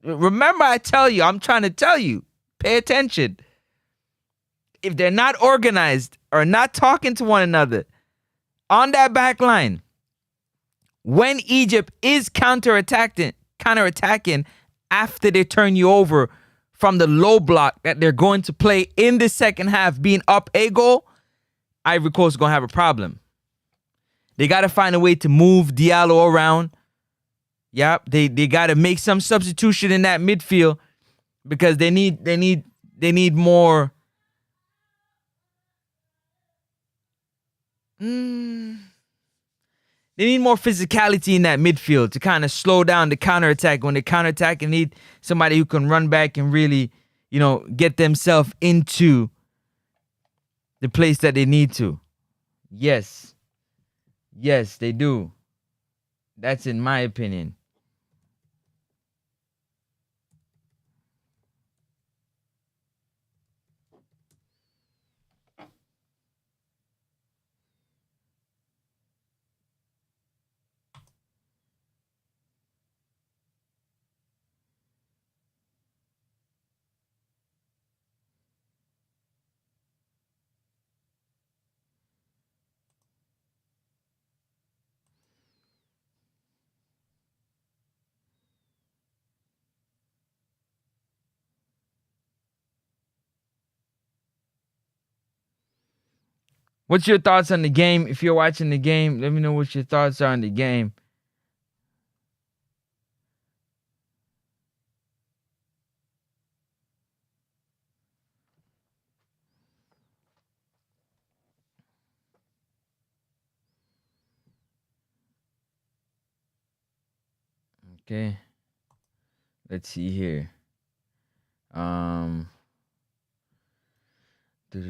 S1: I'm trying to tell you, pay attention. If they're not organized or not talking to one another on that back line, when Egypt is counterattacking after they turn you over from the low block that they're going to play in the second half, being up a goal, Ivory Coast is going to have a problem. They got to find a way to move Diallo around. Yep, they got to make some substitution in that midfield because they need more. They need more physicality in that midfield to kind of slow down the counterattack. When they counterattack and need somebody who can run back and really get themselves into the place that they need to. Yes. Yes, they do. That's in my opinion. What's your thoughts on the game? If you're watching the game, let me know what your thoughts are on the game. Okay. Let's see here. Let's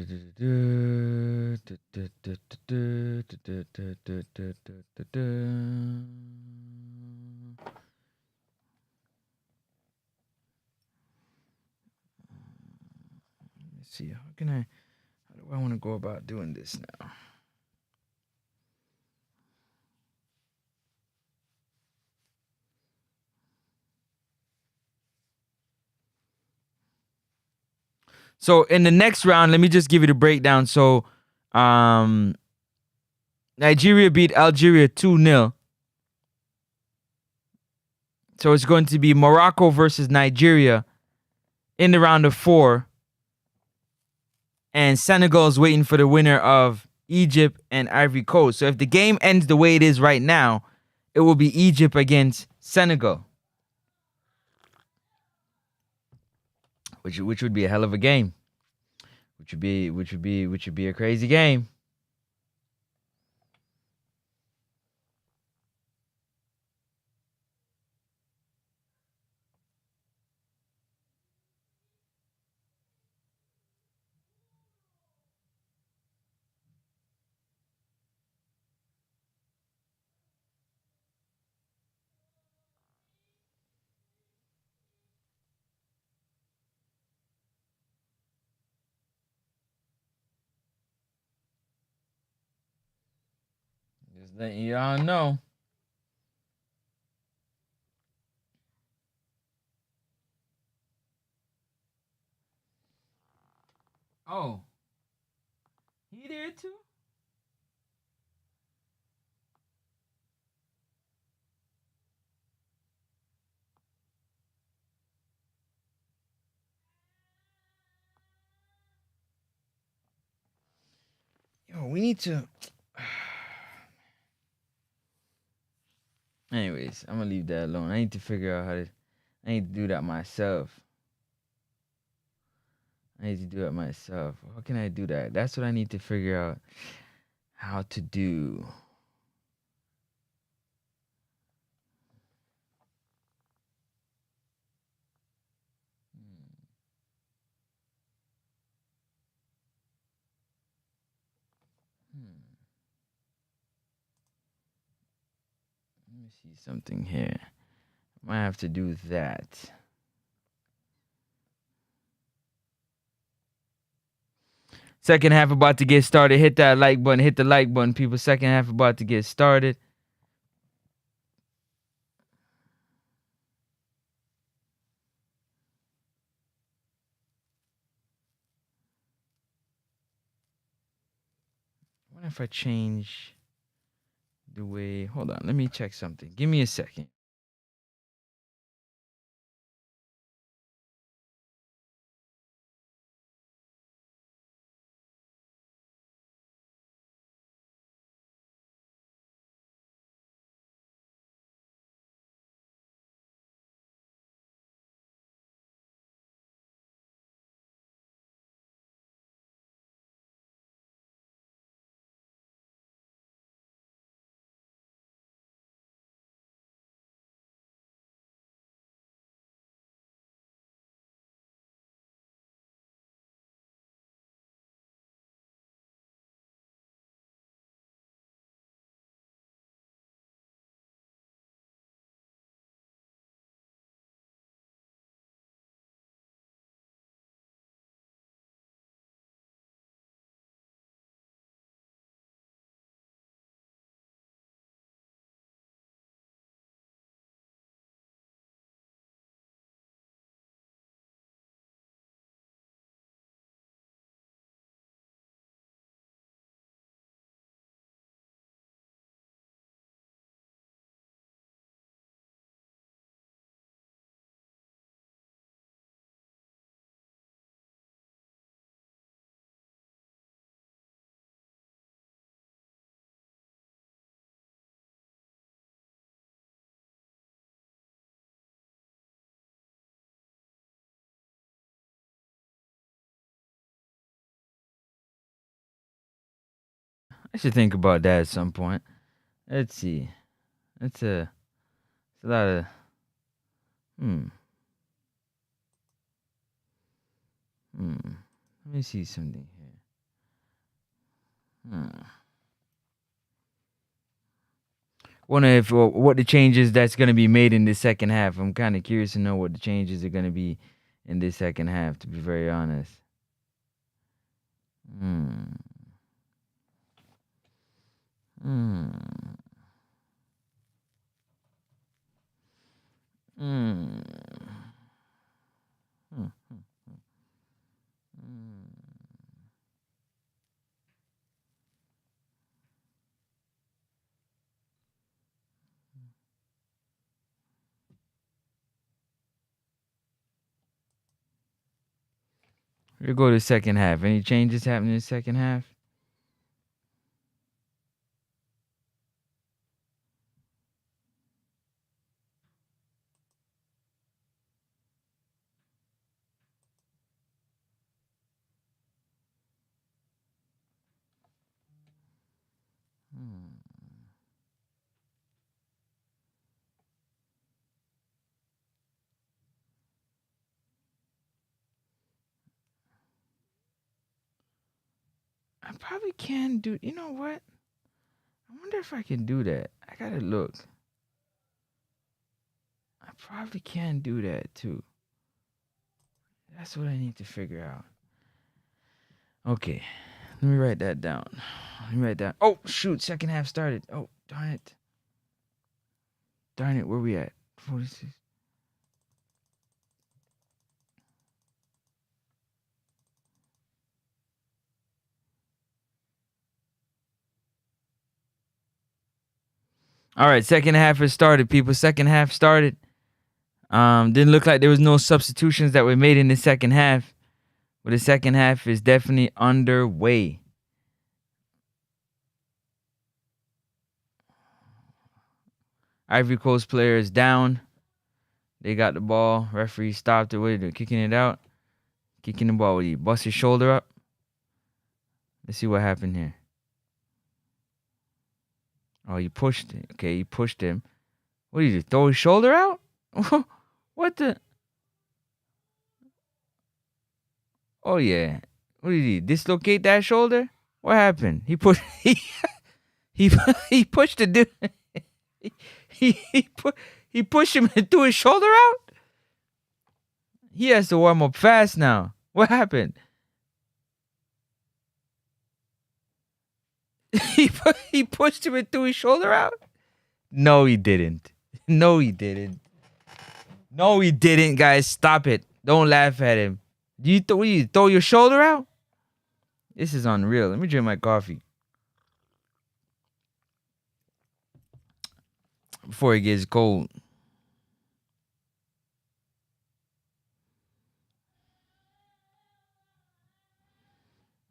S1: see. How do I want to go about doing this now? So in the next round, let me just give you the breakdown. So Nigeria beat Algeria 2-0. So it's going to be Morocco versus Nigeria in the round of 4. And Senegal is waiting for the winner of Egypt and Ivory Coast. So if the game ends the way it is right now, it will be Egypt against Senegal, which would be a hell of a game. Which would be a crazy game. Just letting y'all know. Oh, he there too? Yo, we need to. Anyways, I'm gonna leave that alone. I need to figure out how to. I need to do that myself. How can I do that? That's what I need to figure out how to do. Let me see something here. Might have to do that. Second half about to get started. Hit that like button. Hit the like button, people. Second half about to get started. What if I change the way? Hold on. Let me check something. Give me a second. I should think about that at some point. Let's see. It's a lot of hmm. Let me see something here. Wonder if what the changes that's gonna be made in this second half. I'm kind of curious to know what the changes are gonna be in this second half. To be very honest. Hmm. Hmm. Hmm. Hmm. We go to the second half. Any changes happening in the second half? I probably can do. You know what? I wonder if I can do that. I gotta look. I probably can do that too. That's what I need to figure out. Okay, let me write that down. Let me write that. Oh shoot! Second half started. Oh darn it! Darn it! Where we at? 46. All right, second half has started, people. Second half started. Didn't look like there was no substitutions that were made in the second half, but the second half is definitely underway. Ivory Coast player is down. They got the ball. Referee stopped it. What are you doing? Kicking it out. Kicking the ball. What, you bust his shoulder up? Let's see what happened here. Oh, you pushed it. Okay, you pushed him. What did you do? Throw his shoulder out? What the? Oh yeah. What did he dislocate that shoulder? What happened? He pushed. He he pushed the dude. He pushed him and threw his shoulder out. He has to warm up fast now. What happened? He pushed him and threw his shoulder out. No, he didn't. No, he didn't. No, he didn't, guys. Stop it. Don't laugh at him. Do you throw your shoulder out? This is unreal. Let me drink my coffee before it gets cold.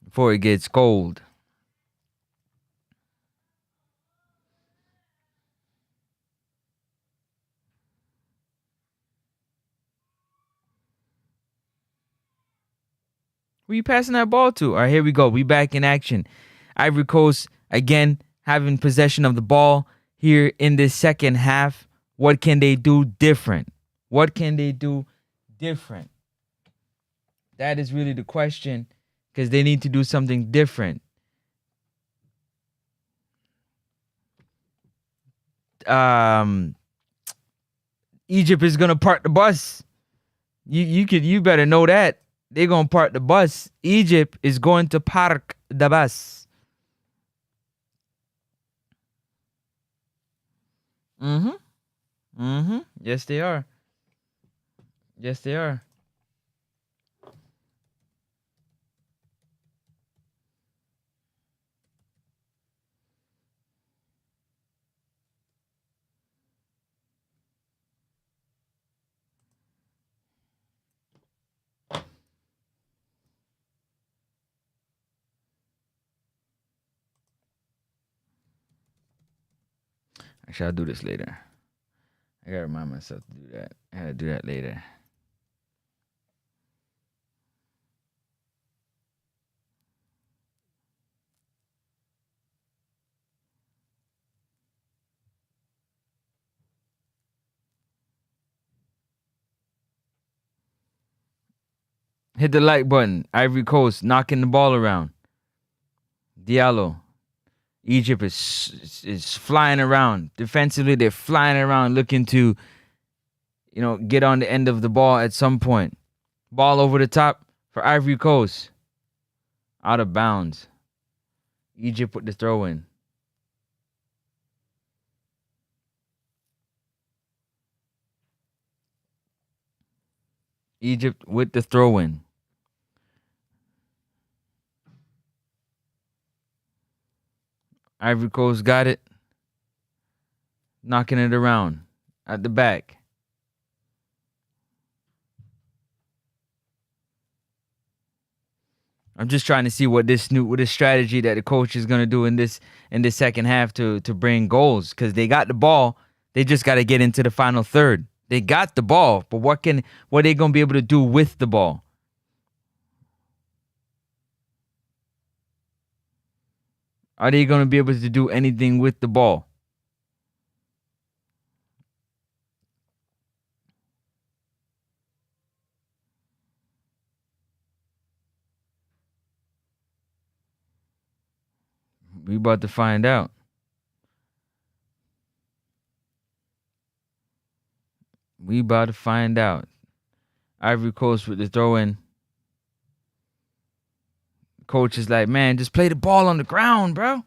S1: Before it gets cold. Who you passing that ball to? All right, here we go. We back in action. Ivory Coast, again, having possession of the ball here in this second half. What can they do different? What can they do different? That is really the question, because they need to do something different. Egypt is gonna park the bus. You better know that. They're gonna park the bus. Egypt is going to park the bus. Yes, they are. Yes, they are. Actually, I'll do this later. I gotta remind myself to do that. I gotta do that later. Hit the like button. Ivory Coast knocking the ball around. Diallo. Egypt is flying around. Defensively, they're flying around looking to, get on the end of the ball at some point. Ball over the top for Ivory Coast. Out of bounds. Egypt with the throw in. Egypt with the throw in. Ivory Coast got it. Knocking it around at the back. I'm just trying to see what this strategy that the coach is gonna do in this second half to bring goals, because they got the ball. They just got to get into the final third. They got the ball, but what are they gonna be able to do with the ball? Are they gonna be able to do anything with the ball? We about to find out. We about to find out. Ivory Coast with the throw-in. Coach is like, man, just play the ball on the ground, bro.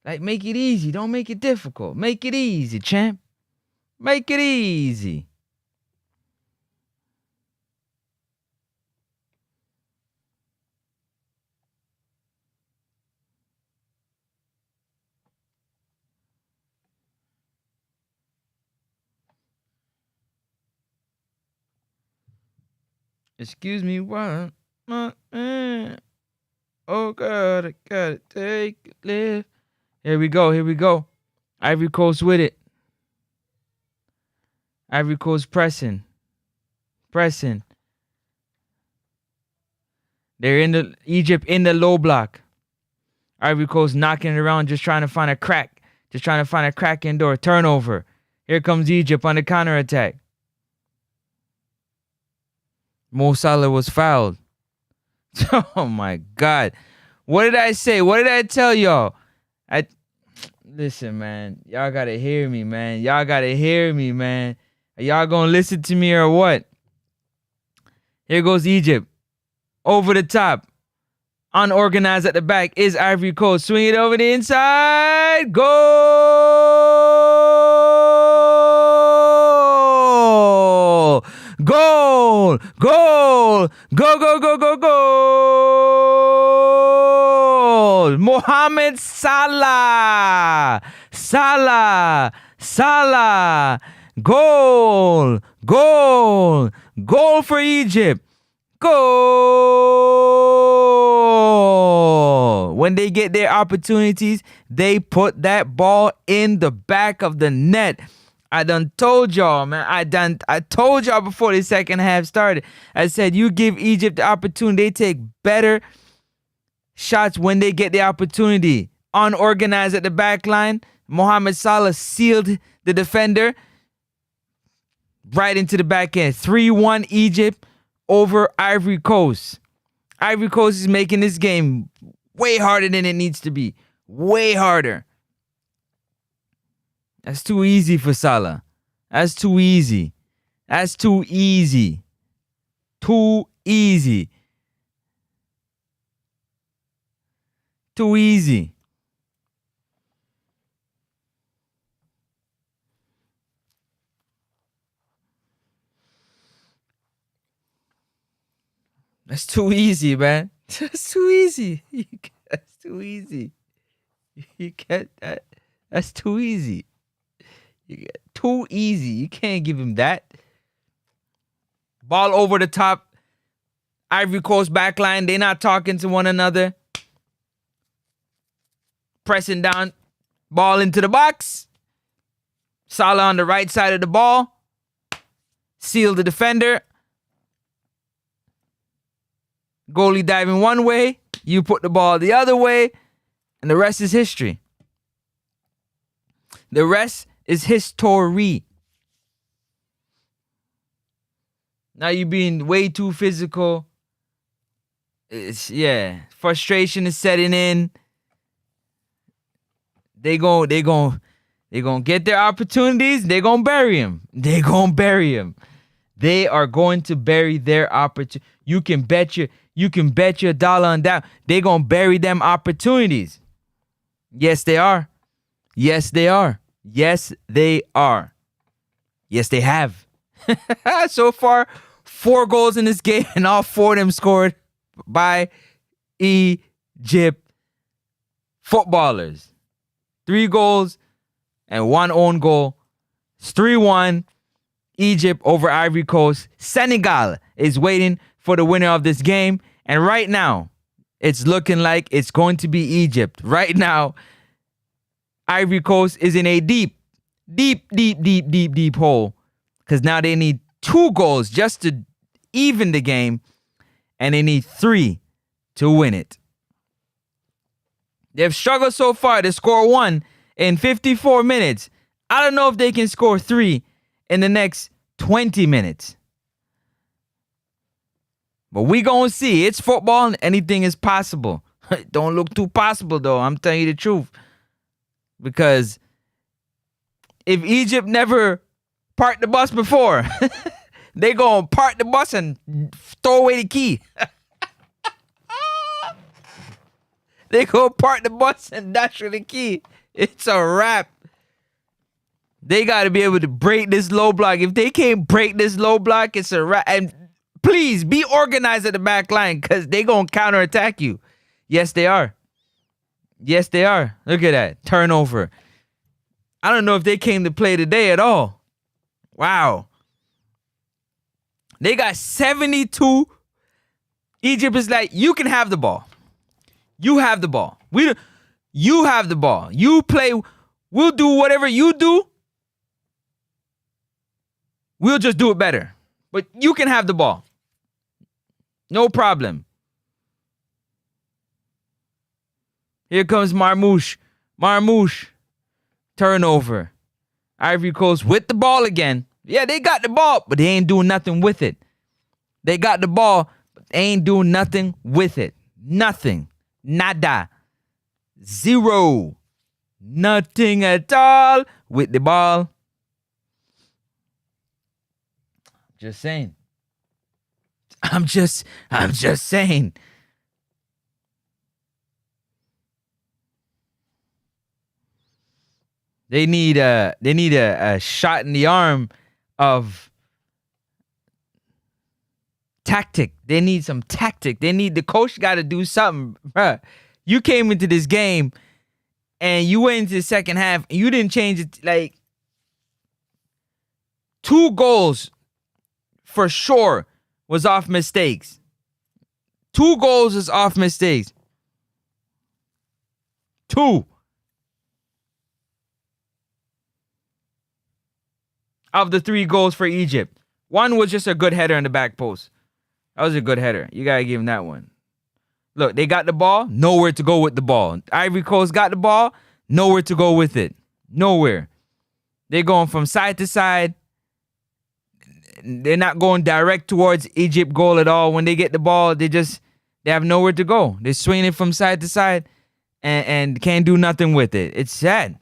S1: Like, make it easy. Don't make it difficult. Make it easy, champ. Make it easy. Excuse me, what? Oh, God, I gotta take a lift. Here we go. Ivory Coast with it. Ivory Coast pressing. They're Egypt in the low block. Ivory Coast knocking it around, just trying to find a crack. Just trying to find a crack in door. Turnover. Here comes Egypt on the counterattack. Mo Salah was fouled. Oh my God. What did I say? What did I tell y'all? Listen, man. Y'all gotta hear me, man. Y'all gonna listen to me or what? Here goes Egypt. Over the top. Unorganized at the back is Ivory Coast. Swing it over the inside. Goal! Goal! Goal! Go! Mohamed Salah! Salah! Goal! Goal! Goal for Egypt! Goal! When they get their opportunities, they put that ball in the back of the net. I done told y'all, man. I told y'all before the second half started. I said, you give Egypt the opportunity, they take better shots when they get the opportunity. Unorganized at the back line. Mohamed Salah sealed the defender right into the back end. 3-1 Egypt over Ivory Coast. Ivory Coast is making this game way harder than it needs to be. Way harder. That's too easy for Salah. That's too easy. Too easy. Too easy. That's too easy, man. That's too easy. That's too easy. You get that? That's too easy. Too easy. You can't give him that. Ball over the top. Ivory Coast backline. They're not talking to one another. Pressing down. Ball into the box. Salah on the right side of the ball. Seal the defender. Goalie diving one way. You put the ball the other way. And the rest is history. The rest is history. Now you're being way too physical. frustration is setting in. They gon' get their opportunities. They gonna bury them. They gonna bury them. They are going to bury their opportunity. You can bet your dollar on that. They gonna bury them opportunities. Yes, they are. Yes, they are. Yes, they are. Yes, they have. So far, 4 goals in this game, and all 4 of them scored by Egypt footballers. 3 goals and 1 own goal. It's 3-1. Egypt over Ivory Coast. Senegal is waiting for the winner of this game. And right now, it's looking like it's going to be Egypt. Right now, Ivory Coast is in a deep hole. Because now they need 2 goals just to even the game. And they need 3 to win it. They've struggled so far to score 1 in 54 minutes. I don't know if they can score 3 in the next 20 minutes. But we gonna see. It's football and anything is possible. Don't look too possible though. I'm telling you the truth. Because if Egypt never parked the bus before, they gonna park the bus and throw away the key. They go park the bus and dash with the key. It's a wrap. They got to be able to break this low block. If they can't break this low block, it's a wrap. And please be organized at the back line because they going to counterattack you. Yes, they are. Yes, they are. Look at that. Turnover. I don't know if they came to play today at all. Wow. They got 72. Egypt is like, you can have the ball. You have the ball. You have the ball. You play. We'll do whatever you do. We'll just do it better. But you can have the ball. No problem. Here comes Marmouche. Marmouche. Turnover. Ivory Coast with the ball again. Yeah, they got the ball, but they ain't doing nothing with it. They got the ball, but they ain't doing nothing with it. Nothing. Nada. 0. Nothing at all with the ball. Just saying. I'm just saying. They need a shot in the arm of tactic. They need some tactic. The coach got to do something. Bruh, you came into this game and you went into the second half and you didn't change it. Like 2 goals for sure was off mistakes. 2 goals is off mistakes. 2 of the 3 goals for Egypt. 1 was just a good header in the back post. That was a good header. You got to give him that one. Look, they got the ball, nowhere to go with the ball. Ivory Coast got the ball, nowhere to go with it. Nowhere. They're going from side to side. They're not going direct towards Egypt goal at all. When they get the ball, they have nowhere to go. They're swinging it from side to side and can't do nothing with it. It's sad.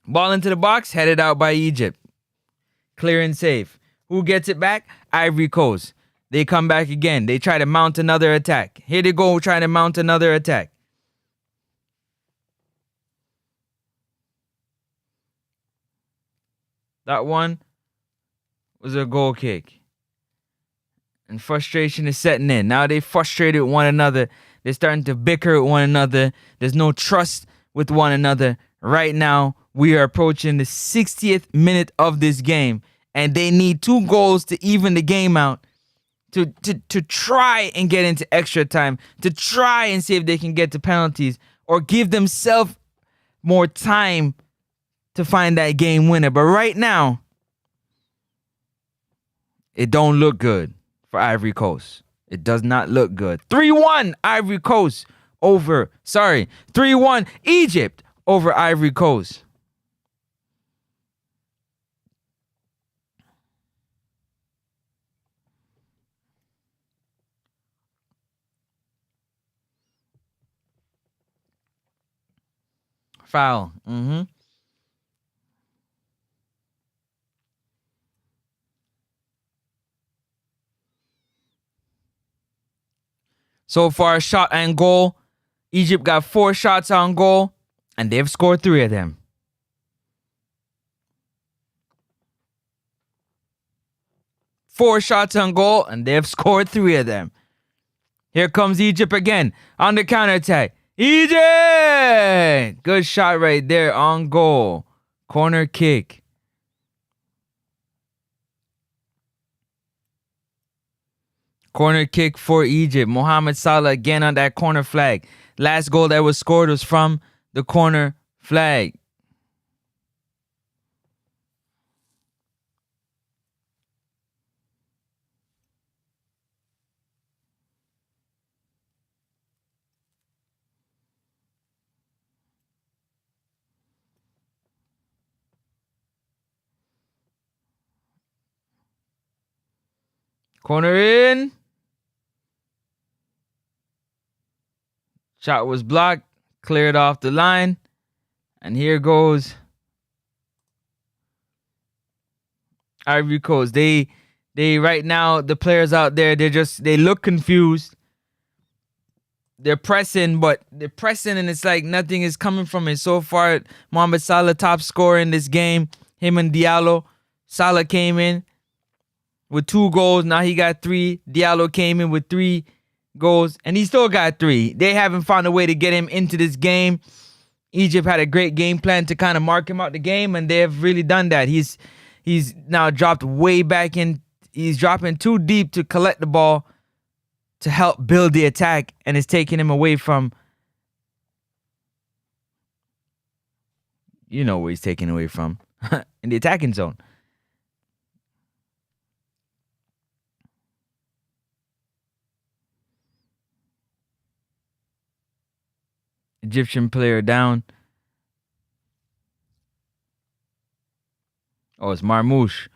S1: Ball into the box, headed out by Egypt. Clear and safe. Who gets it back? Ivory Coast. They come back again. They try to mount another attack. Here they go trying to mount another attack. That one was a goal kick. And frustration is setting in. Now they frustrated with one another. They're starting to bicker with one another. There's no trust with one another. Right now, we are approaching the 60th minute of this game. And they need 2 goals to even the game out. To try and get into extra time. To try and see if they can get to penalties. Or give themselves more time to find that game winner. But right now, it don't look good for Ivory Coast. It does not look good. 3-1 Ivory Coast over, 3-1 Egypt over Ivory Coast. Foul. Mm-hmm. So far, shot and goal. Egypt got 4 shots on goal, and they've scored 3 of them. Four shots on goal, and they've scored 3 of them. Here comes Egypt again on the counterattack. Egypt! Good shot right there on goal. Corner kick. Corner kick for Egypt. Mohamed Salah again on that corner flag. Last goal that was scored was from the corner flag. Corner in. Shot was blocked. Cleared off the line. And here goes Ivory Coast. They right now, the players out there, they look confused. They're pressing and it's like nothing is coming from it. So far, Mohamed Salah top scorer in this game. Him and Diallo. Salah came in with 2 goals. Now he got 3. Diallo came in with 3 goals, and he still got 3. They haven't found a way to get him into this game. Egypt had a great game plan to kind of mark him out the game, and they have really done that. He's now dropped way back in. He's dropping too deep to collect the ball to help build the attack, and it's taking him away from, you know where he's taken away from, in the attacking zone. Egyptian player down. Oh, it's Marmoush.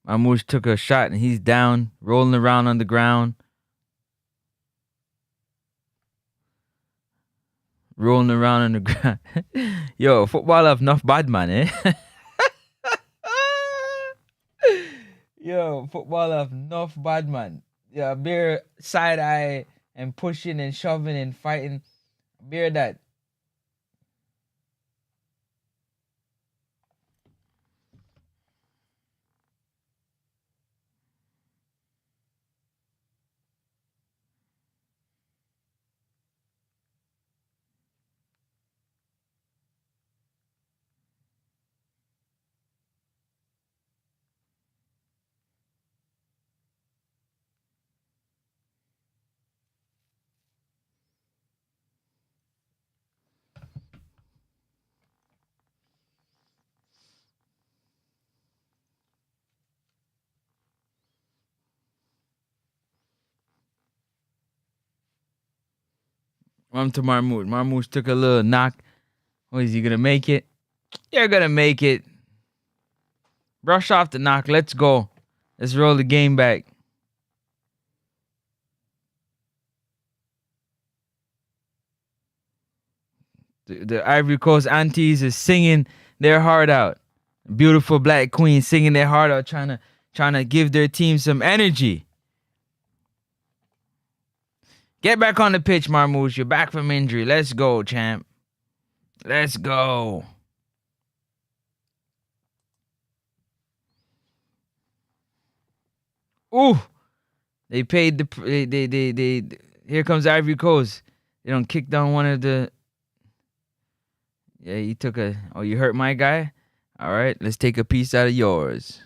S1: Marmoush took a shot and he's down, rolling around on the ground. Rolling around on the ground. Yo, football have enough bad man, eh? Yo, football have enough bad man. Yeah, beer side eye and pushing and shoving and fighting. Beer that. To Marmoush. Marmoush took a little knock. Oh, is he gonna make it? You're gonna make it. Brush off the knock. Let's go. Let's roll the game back. The Ivory Coast aunties is singing their heart out. Beautiful black queen singing their heart out, trying to give their team some energy. Get back on the pitch, Marmoush. You're back from injury. Let's go, champ. Let's go. Ooh. They paid they here comes Ivory Coast. They don't kick down one of the. Yeah, you took a. Oh, you hurt my guy? All right, let's take a piece out of yours.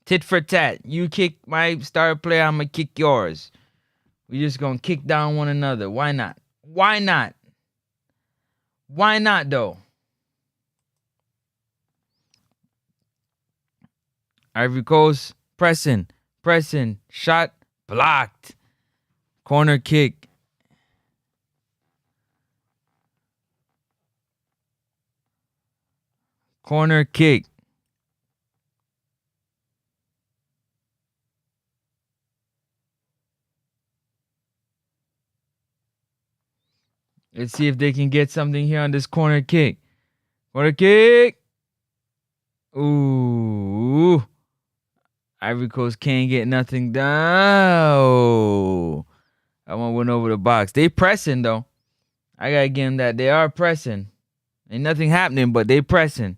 S1: Tit for tat. You kick my star player, I'm going to kick yours. We just going to kick down one another. Why not? Why not? Why not, though? Ivory Coast, pressing, shot, blocked. Corner kick. Corner kick. Let's see if they can get something here on this corner kick. Corner kick. Ooh. Ivory Coast can't get nothing down. That one went over the box. They pressing though. I gotta give them that. They are pressing. Ain't nothing happening, but they pressing.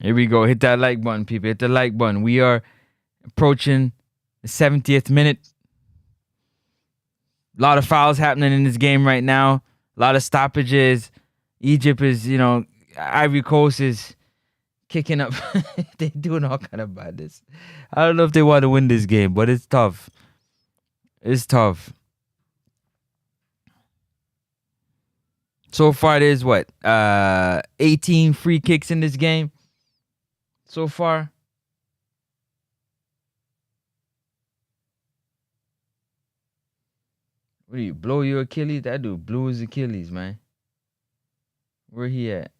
S1: Here we go. Hit that like button, people. Hit the like button. We are approaching the 70th minute. A lot of fouls happening in this game right now. A lot of stoppages. Egypt is, Ivory Coast is kicking up. They're doing all kind of badness. I don't know if they want to win this game, but it's tough. It's tough. So far, there's 18 free kicks in this game. So far. What do you blow your Achilles? That dude blew his Achilles, man. Where he at?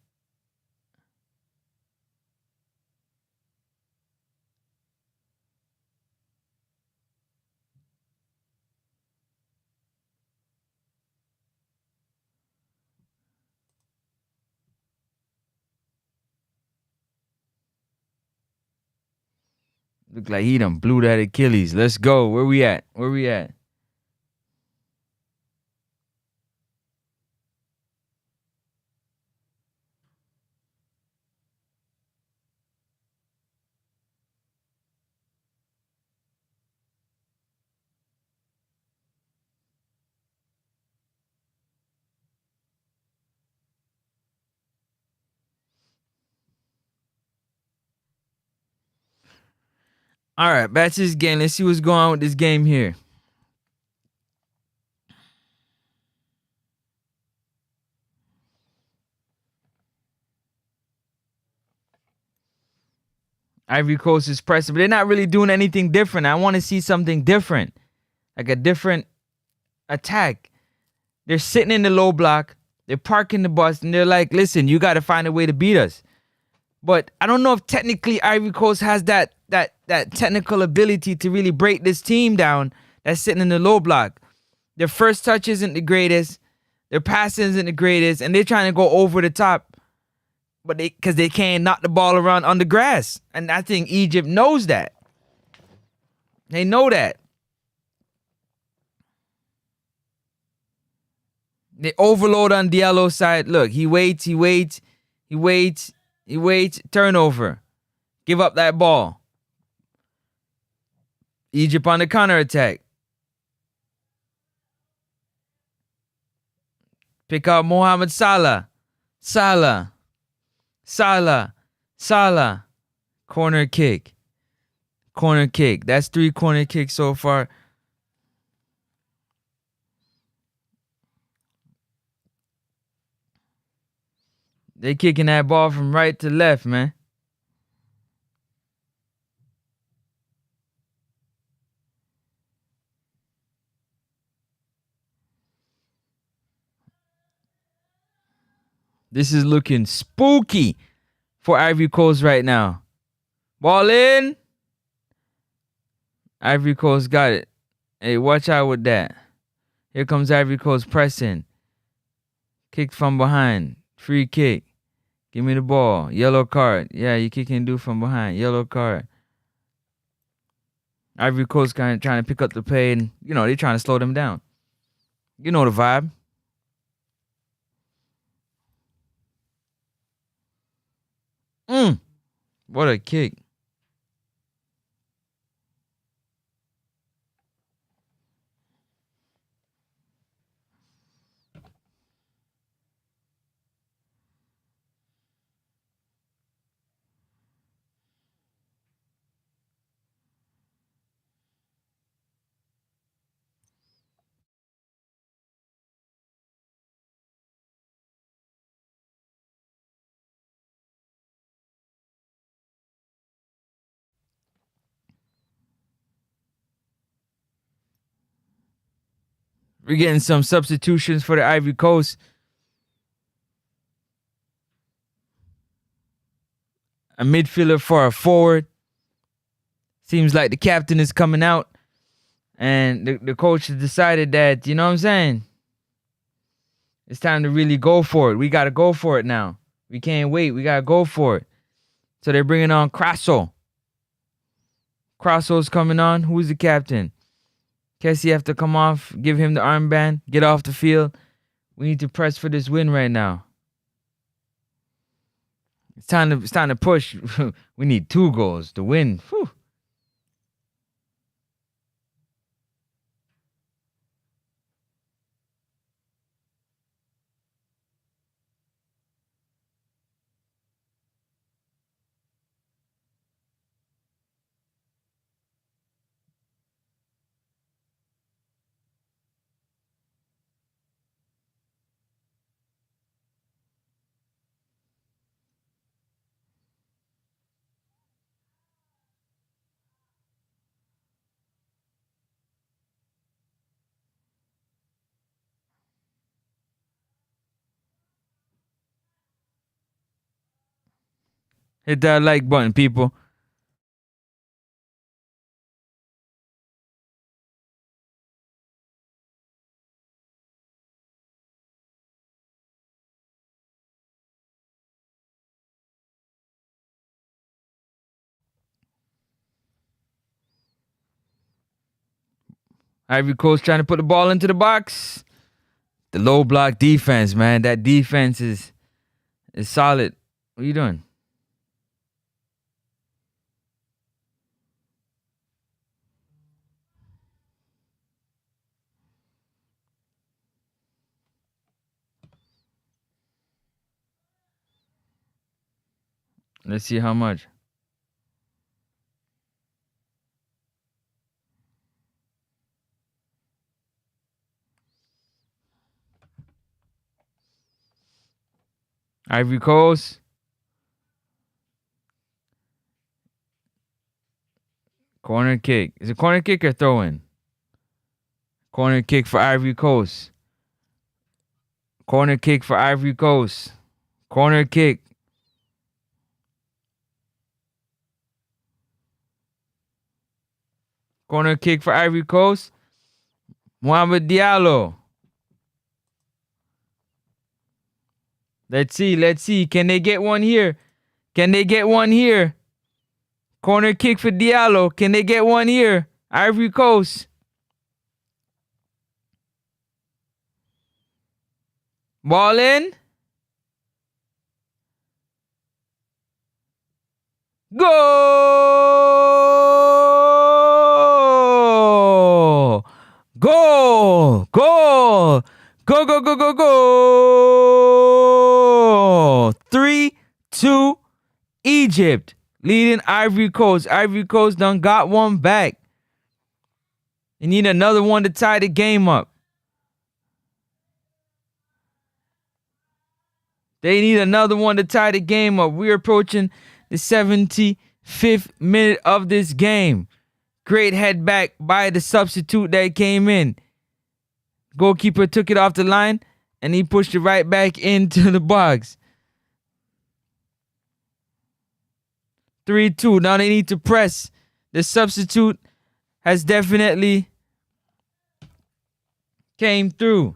S1: Look like he done blew that Achilles. Let's go. Where we at? Where we at? All right, back to this game. Let's see what's going on with this game here. Ivory Coast is pressing, but they're not really doing anything different. I want to see something different, like a different attack. They're sitting in the low block. They're parking the bus, and they're like, listen, you got to find a way to beat us. But I don't know if technically Ivory Coast has that technical ability to really break this team down that's sitting in the low block. Their first touch isn't the greatest. Their passing isn't the greatest. And they're trying to go over the top. But because they can't knock the ball around on the grass. And I think Egypt knows that. They know that. They overload on Diallo's side. Look, he waits. Turnover. Give up that ball. Egypt on the counterattack. Pick out Mohamed Salah. Salah. Corner kick. That's 3 corner kicks so far. They kicking that ball from right to left, man. This is looking spooky for Ivory Coast right now. Ball in. Ivory Coast got it. Hey, watch out with that. Here comes Ivory Coast pressing. Kick from behind. Free kick. Give me the ball. Yellow card. Yeah, you can do from behind. Yellow card. Ivory Coast kind of trying to pick up the play, and they're trying to slow them down. You know the vibe. What a kick. We're getting some substitutions for the Ivory Coast. A midfielder for a forward. Seems like the captain is coming out. And the coach has decided that, you know what I'm saying? It's time to really go for it. We got to go for it now. We can't wait. We got to go for it. So they're bringing on Crasso. Crasso's coming on. Who's the captain? Kessie have to come off. Give him the armband. Get off the field. We need to press for this win right now. It's time to push. We need 2 goals to win. Whew. Hit that like button, people. Ivory Coast trying to put the ball into the box. The low block defense, man. That defense is solid. What are you doing? Let's see how much. Ivory Coast. Corner kick. Is it corner kick or throw in? Corner kick for Ivory Coast. Corner kick for Ivory Coast. Corner kick. Corner kick for Ivory Coast. Mohamed Diallo. Let's see. Can they get one here? Corner kick for Diallo. Can they get one here? Ivory Coast. Ball in. Goal! Goal! Goal! Go, go, go, go, go! 3-2 Egypt leading Ivory Coast. Ivory Coast done got one back. You need another one to tie the game up. They need another one to tie the game up. We're approaching the 75th minute of this game. Great head back by the substitute that came in. Goalkeeper took it off the line and he pushed it right back into the box. 3-2. Now they need to press. The substitute has definitely came through.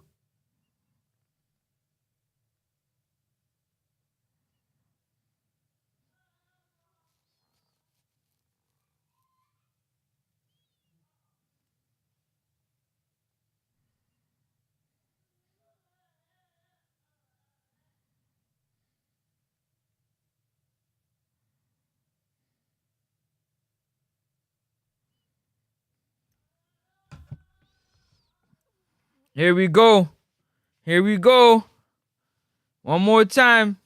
S1: Here we go. One more time.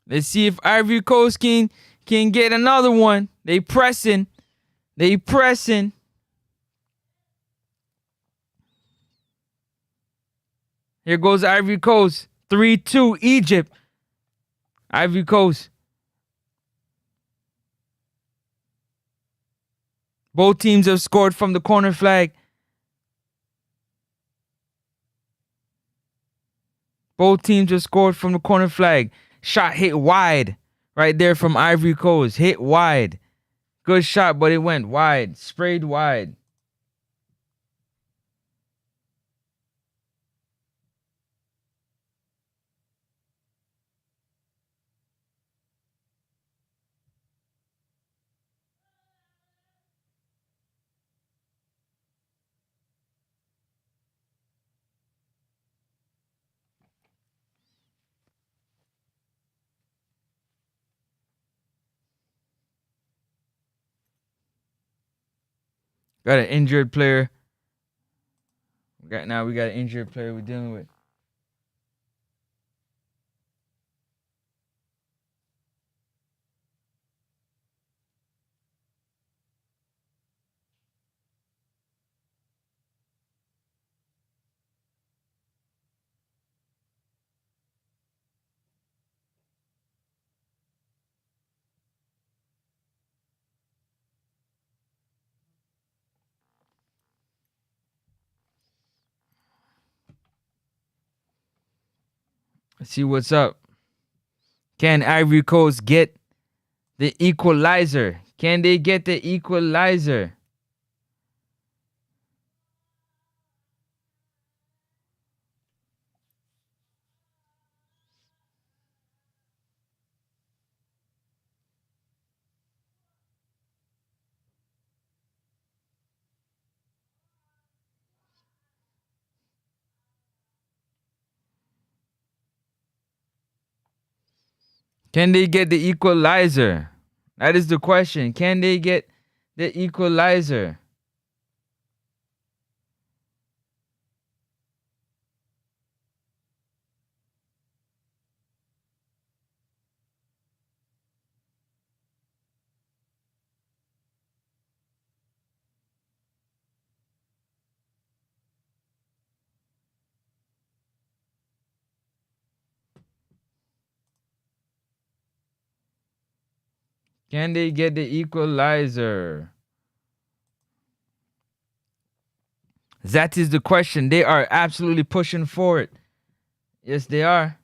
S1: Let's see if Ivory Coast can get another one. They pressing. Here goes Ivory Coast. 3-2 Egypt. Ivory Coast. Both teams have scored from the corner flag. Both teams have scored from the corner flag. Shot hit wide. Right there from Ivory Coast. Hit wide. Good shot, but it went wide. Sprayed wide. Got an injured player. We got an injured player we're dealing with. Let's see what's up. Can Ivory Coast get the equalizer? Can they get the equalizer? Can they get the equalizer? That is the question. Can they get the equalizer? Can they get the equalizer? That is the question. They are absolutely pushing for it. Yes, they are.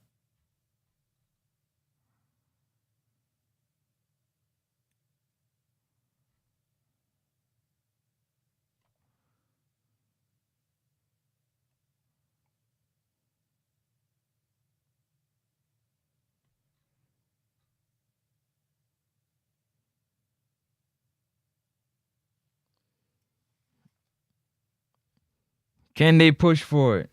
S1: Can they push for it?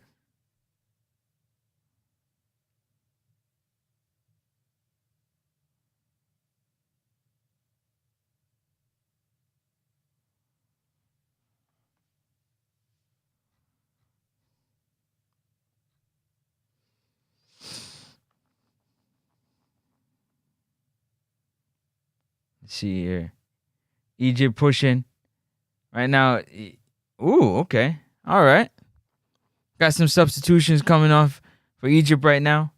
S1: Let's see here. Egypt pushing. Right now. Ooh, okay. All right. Got some substitutions coming off for Egypt right now.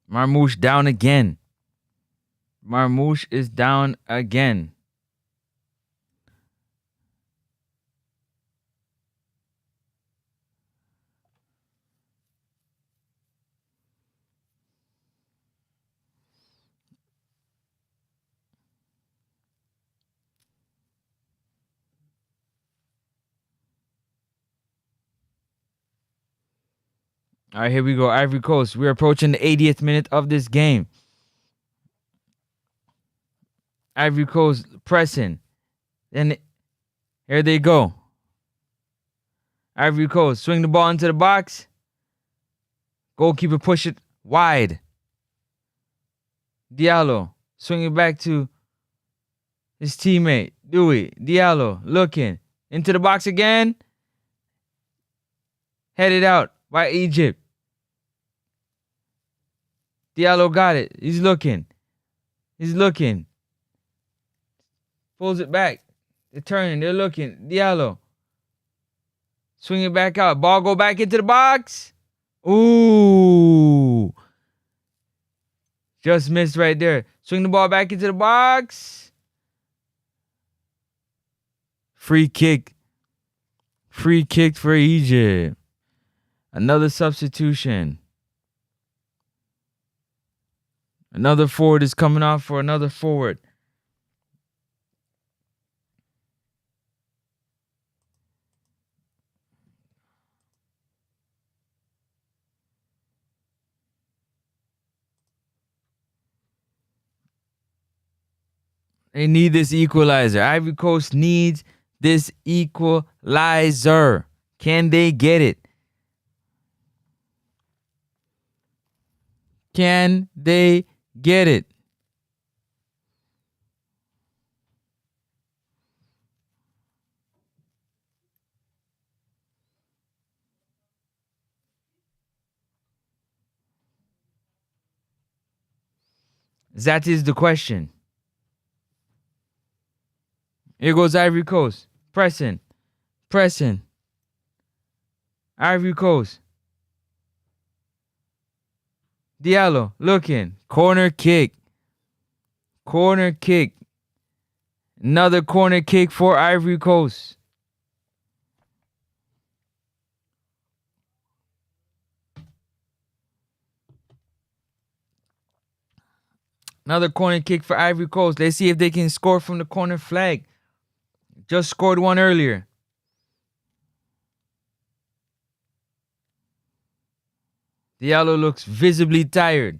S1: Marmouche down again. Marmouche is down again. All right, here we go. Ivory Coast. We're approaching the 80th minute of this game. Ivory Coast pressing. Then here they go. Ivory Coast swing the ball into the box. Goalkeeper push it wide. Diallo swing it back to his teammate. Dewey. Diallo looking into the box again. Headed out by Egypt. Diallo got it. He's looking. Pulls it back. They're turning. They're looking. Diallo. Swing it back out. Ball go back into the box. Ooh. Just missed right there. Swing the ball back into the box. Free kick Free kick for Egypt. Another substitution. Another forward is coming off for another forward. They need this equalizer. Ivory Coast needs this equalizer. Can they get it? Can they get it? That is the question. Here goes Ivory Coast. Pressing. Ivory Coast. Diallo looking. Corner kick. Another corner kick for Ivory Coast. Another corner kick for Ivory Coast. Let's see if they can score from the corner flag. Just scored one earlier. Diallo looks visibly tired.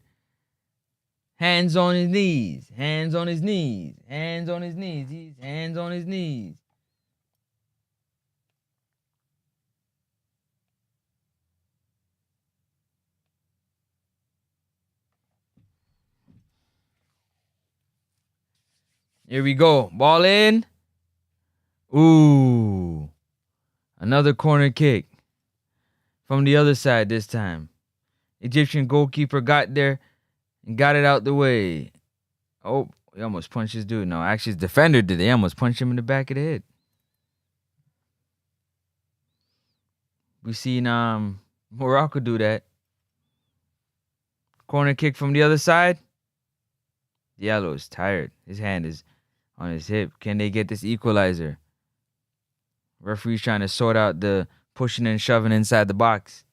S1: Hands on his knees. Hands on his knees. Hands on his knees. He's hands on his knees. Here we go. Ball in. Ooh. Another corner kick. From the other side this time. Egyptian goalkeeper got there and got it out the way. Oh, he almost punched his dude. No, actually his defender did. They almost punched him in the back of the head. We seen Morocco do that. Corner kick from the other side. Diallo is tired. His hand is on his hip. Can they get this equalizer? Referee's trying to sort out the pushing and shoving inside the box.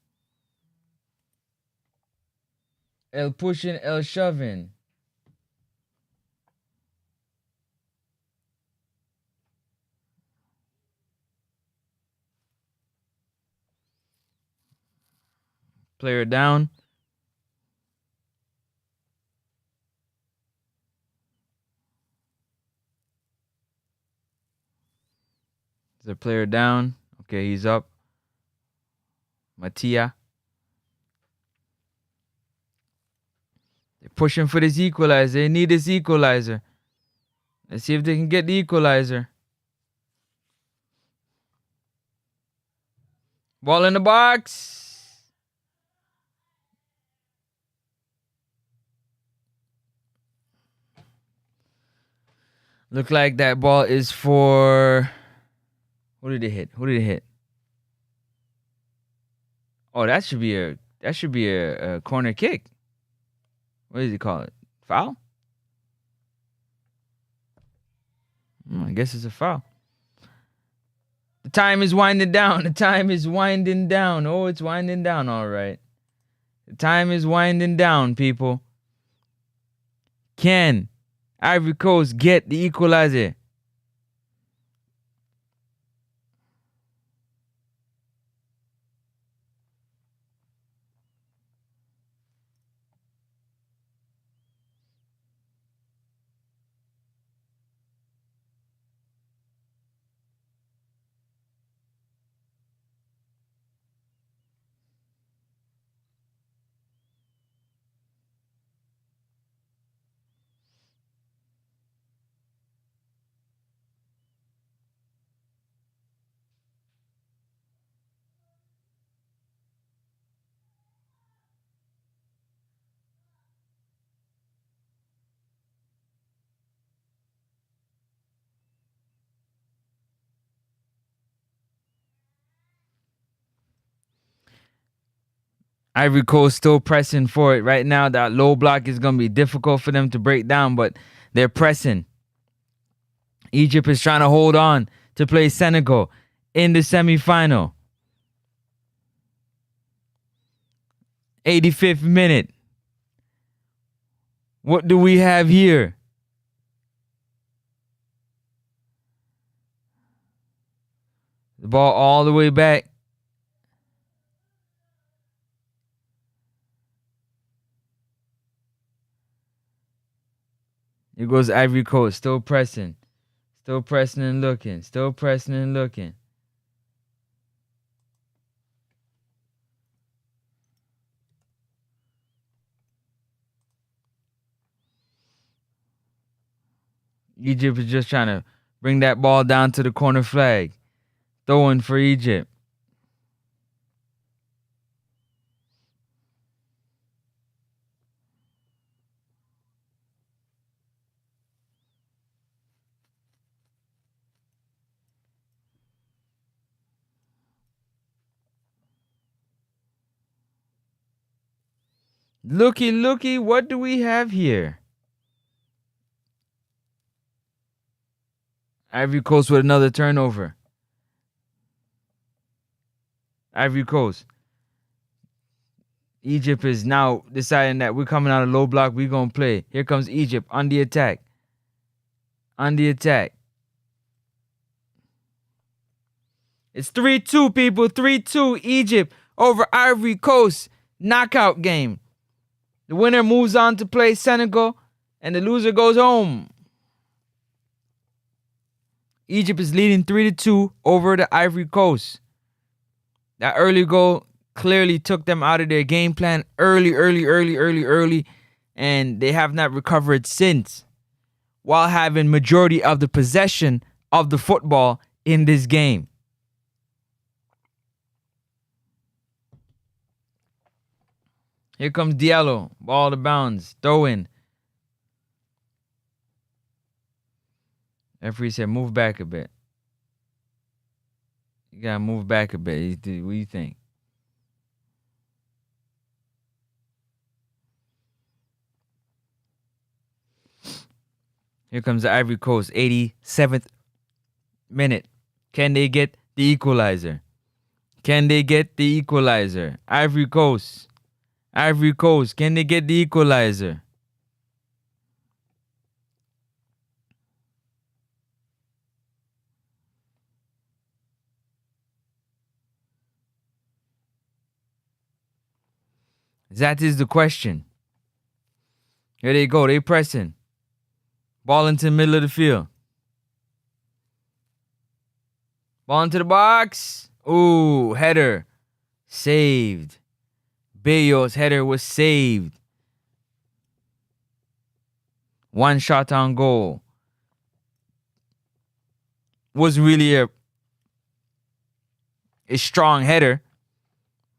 S1: El pushing, el shoving. Player down. Is the player down? Okay, he's up. Mattia. They're pushing for this equalizer. They need this equalizer. Let's see if they can get the equalizer. Ball in the box. Look like that ball is for... Who did it hit? Oh, that should be a corner kick. What does he call it? Foul? I guess it's a foul. The time is winding down. Oh, it's winding down, all right. The time is winding down, people. Can Ivory Coast get the equalizer? Ivory Coast still pressing for it. Right now, that low block is going to be difficult for them to break down, but they're pressing. Egypt is trying to hold on to play Senegal. in the semifinal. 85th minute. What do we have here? The ball all the way back. Here goes Ivory Coast, still pressing. Still pressing and looking. Still pressing and looking. Egypt is just trying to bring that ball down to the corner flag. Throwing for Egypt. Looky, what do we have here? Ivory Coast with another turnover. Ivory Coast. Egypt is now deciding that we're coming out of low block. We're going to play. Here comes Egypt on the attack. On the attack. It's 3-2, people. 3-2. Egypt over Ivory Coast. Knockout game. The winner moves on to play Senegal, and the loser goes home. Egypt is leading 3-2 over the Ivory Coast. That early goal clearly took them out of their game plan early, and they have not recovered since, while having majority of the possession of the football in this game. Here comes Diallo, ball to bounds, throw in. Referee said, move back a bit. You gotta move back a bit. What do you think? Here comes the Ivory Coast, 87th minute. Can they get the equalizer? Can they get the equalizer? Ivory Coast, can they get the equalizer? That is the question. Here they go. They pressing. Ball into the middle of the field. Ball into the box. Ooh, header. Saved. Bayo's header was saved. One shot on goal. Wasn't really a strong header,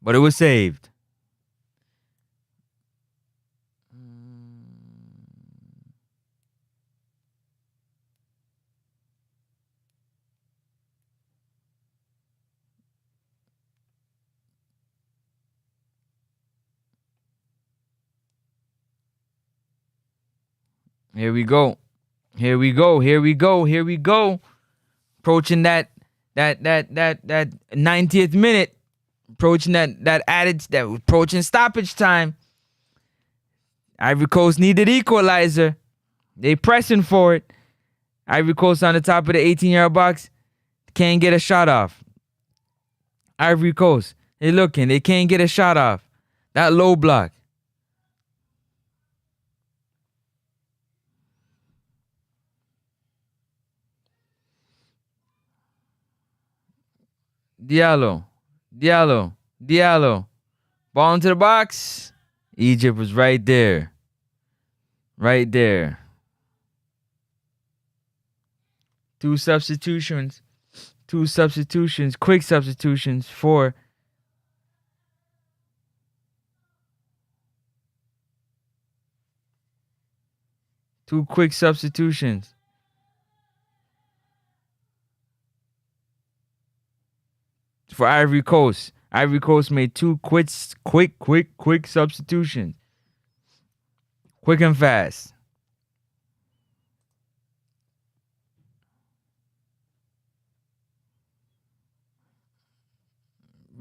S1: but it was saved. Here we go. Approaching that 90th minute. Approaching stoppage time. Ivory Coast needed equalizer. They pressing for it. Ivory Coast on the top of the 18-yard box. Can't get a shot off. Ivory Coast, they looking. They can't get a shot off. That low block. Diallo. Ball into the box. Egypt was right there. Two substitutions. Quick substitutions for two quick substitutions. For Ivory Coast. Ivory Coast made two quick substitutions. Quick and fast.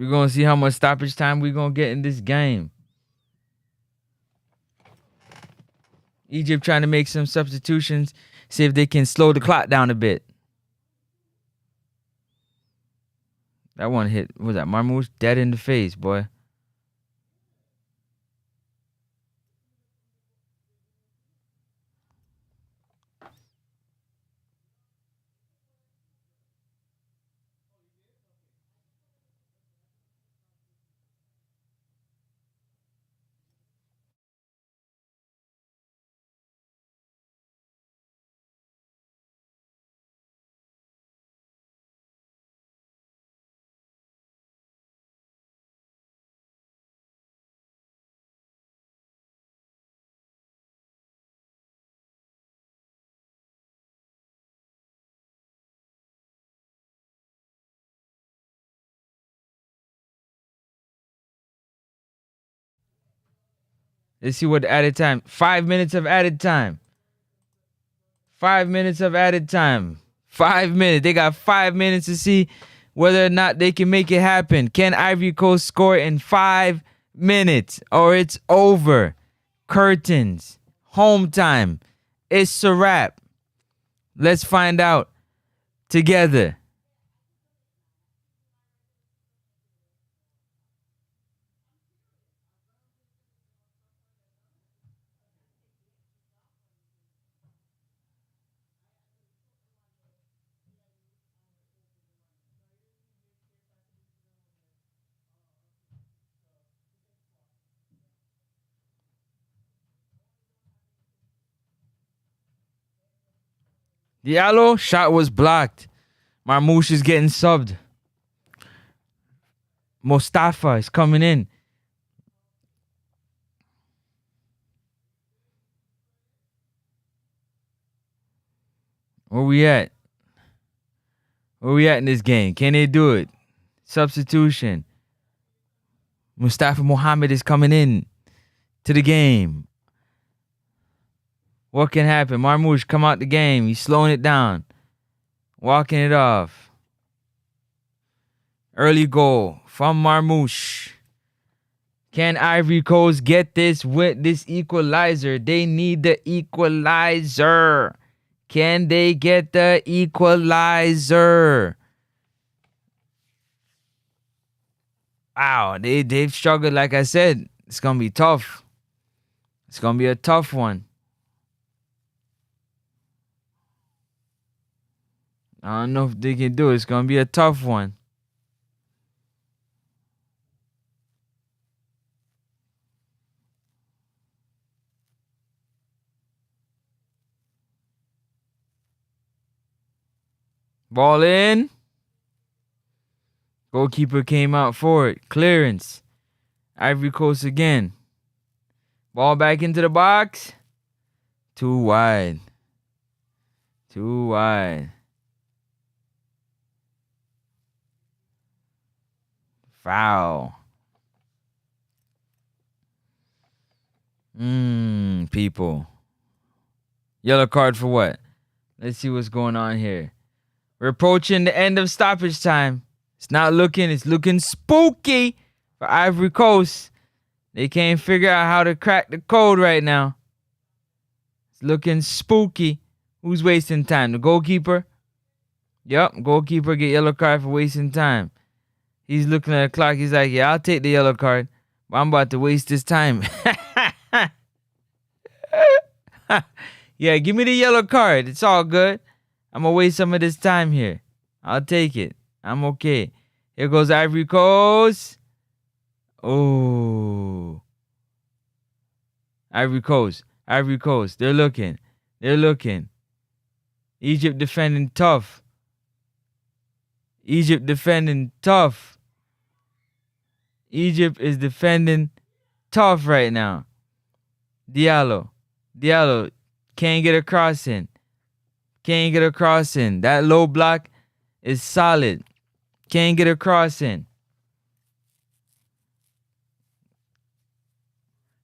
S1: We're going to see how much stoppage time we're going to get in this game. Egypt trying to make some substitutions, see if they can slow the clock down a bit. That one hit, what was that? Marmoush dead in the face, boy. Let's see what added time. 5 minutes of added time. 5 minutes of added time. 5 minutes. They got 5 minutes to see whether or not they can make it happen. Can Ivory Coast score in 5 minutes or it's over? Curtains. Home time. It's a wrap. Let's find out together. Diallo shot was blocked. Marmoush is getting subbed. Mustafa is coming in. Where we at? Where we at in this game? Can they do it? Substitution. Mustafa Mohammed is coming in to the game. What can happen? Marmoush come out the game. He's slowing it down. Walking it off. Early goal from Marmoush. Can Ivory Coast get this with this equalizer? They need the equalizer. Can they get the equalizer? Wow, they've struggled. Like I said, it's going to be tough. It's going to be a tough one. I don't know if they can do it. It's going to be a tough one. Ball in. Goalkeeper came out for it. Clearance. Ivory Coast again. Ball back into the box. Too wide. Too wide. Foul. People. Yellow card for what? Let's see what's going on here. We're approaching the end of stoppage time. It's looking spooky for Ivory Coast. They can't figure out how to crack the code right now. It's looking spooky. Who's wasting time? The goalkeeper? Yep, goalkeeper get yellow card for wasting time. He's looking at the clock. He's like, yeah, I'll take the yellow card, but I'm about to waste this time. Yeah, give me the yellow card. It's all good. I'm going to waste some of this time here. I'll take it. I'm okay. Here goes Ivory Coast. Oh. Ivory Coast. Ivory Coast. They're looking. Egypt defending tough. Egypt is defending tough right now. Diallo can't get a cross in. That low block is solid. Can't get a cross in.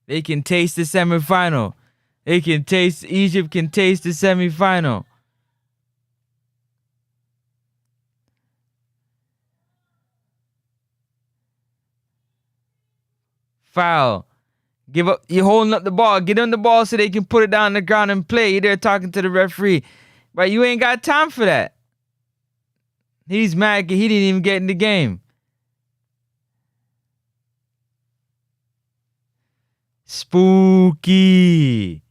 S1: They can taste the semifinal. Egypt can taste the semifinal. Foul. Give up. You're holding up the ball. Get on the ball so they can put it down on the ground and play. You're there talking to the referee. But you ain't got time for that. He's mad 'cause he didn't even get in the game. Spooky.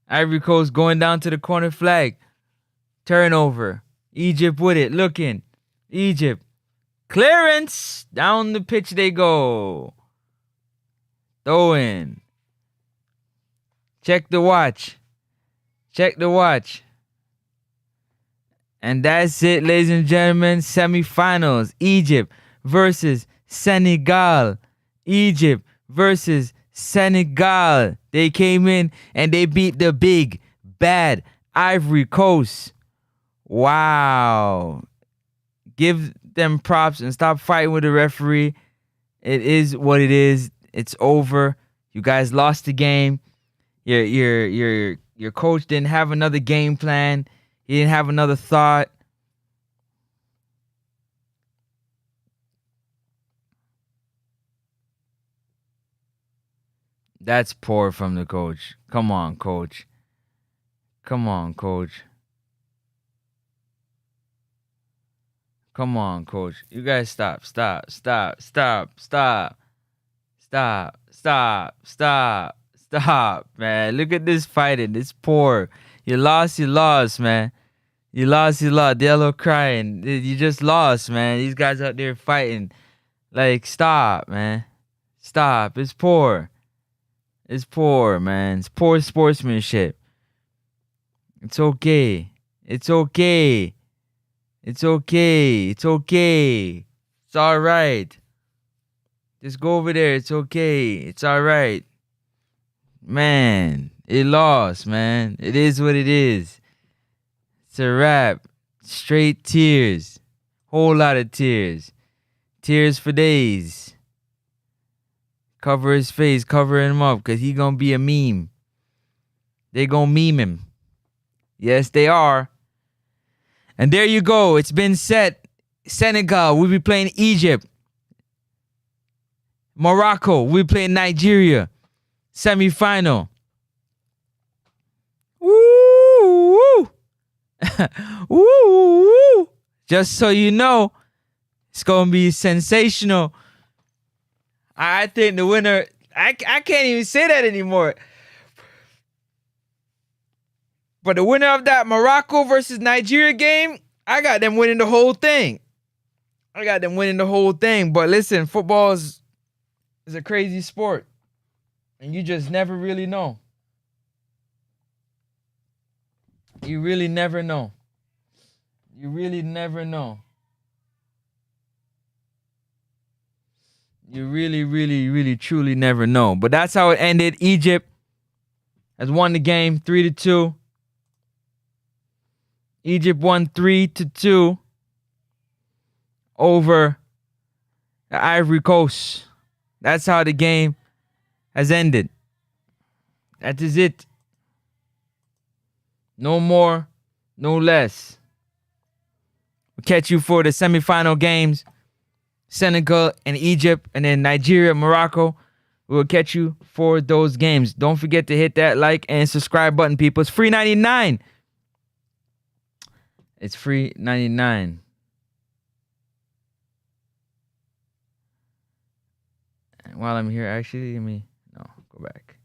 S1: Ivory Coast going down to the corner flag. Turnover. Egypt with it. Looking. Egypt. Clearance. Down the pitch they go. Throw in. Check the watch. Check the watch. And that's it, ladies and gentlemen. Semifinals. Egypt versus Senegal. Egypt versus Senegal. They came in and they beat the big, bad Ivory Coast. Wow. Give them props and stop fighting with the referee. It is what it is. It's over. You guys lost the game. Your coach didn't have another game plan. He didn't have another thought. That's poor from the coach. Come on, coach. Come on, coach. Come on, coach. You guys stop. Stop. Stop. Stop. Stop. Stop. Stop. Stop. Stop, man. Look at this fighting. It's poor. You lost, man. You lost. Yellow crying. You just lost, man. These guys out there fighting. Like, stop, man. Stop. It's poor. It's poor, man. It's poor sportsmanship. It's okay. It's okay. It's okay. It's okay. It's all right. Just go over there. It's okay. It's all right. Man, it lost, man. It is what it is. It's a wrap. Straight tears. Whole lot of tears. Tears for days. Cover his face. Cover him up because he going to be a meme. They going to meme him. Yes, they are. And there you go. It's been set. Senegal will be playing Egypt. Morocco will be playing Nigeria. Semi-final. Woo! Woo! Just so you know, it's going to be sensational. I think the winner... I can't even say that anymore. But the winner of that Morocco versus Nigeria game, I got them winning the whole thing. But listen, football is a crazy sport. And you just never really know. You really never know. You really, really, truly never know. But that's how it ended. Egypt has won the game 3-2. Egypt won 3-2 over the Ivory Coast. That's how the game has ended. That is it. No more, no less. We'll catch you for the semifinal games. Senegal and Egypt, and then Nigeria, Morocco. We'll catch you for those games. Don't forget to hit that like and subscribe button, people. It's free 99. It's free 99. And while I'm here, actually, go back.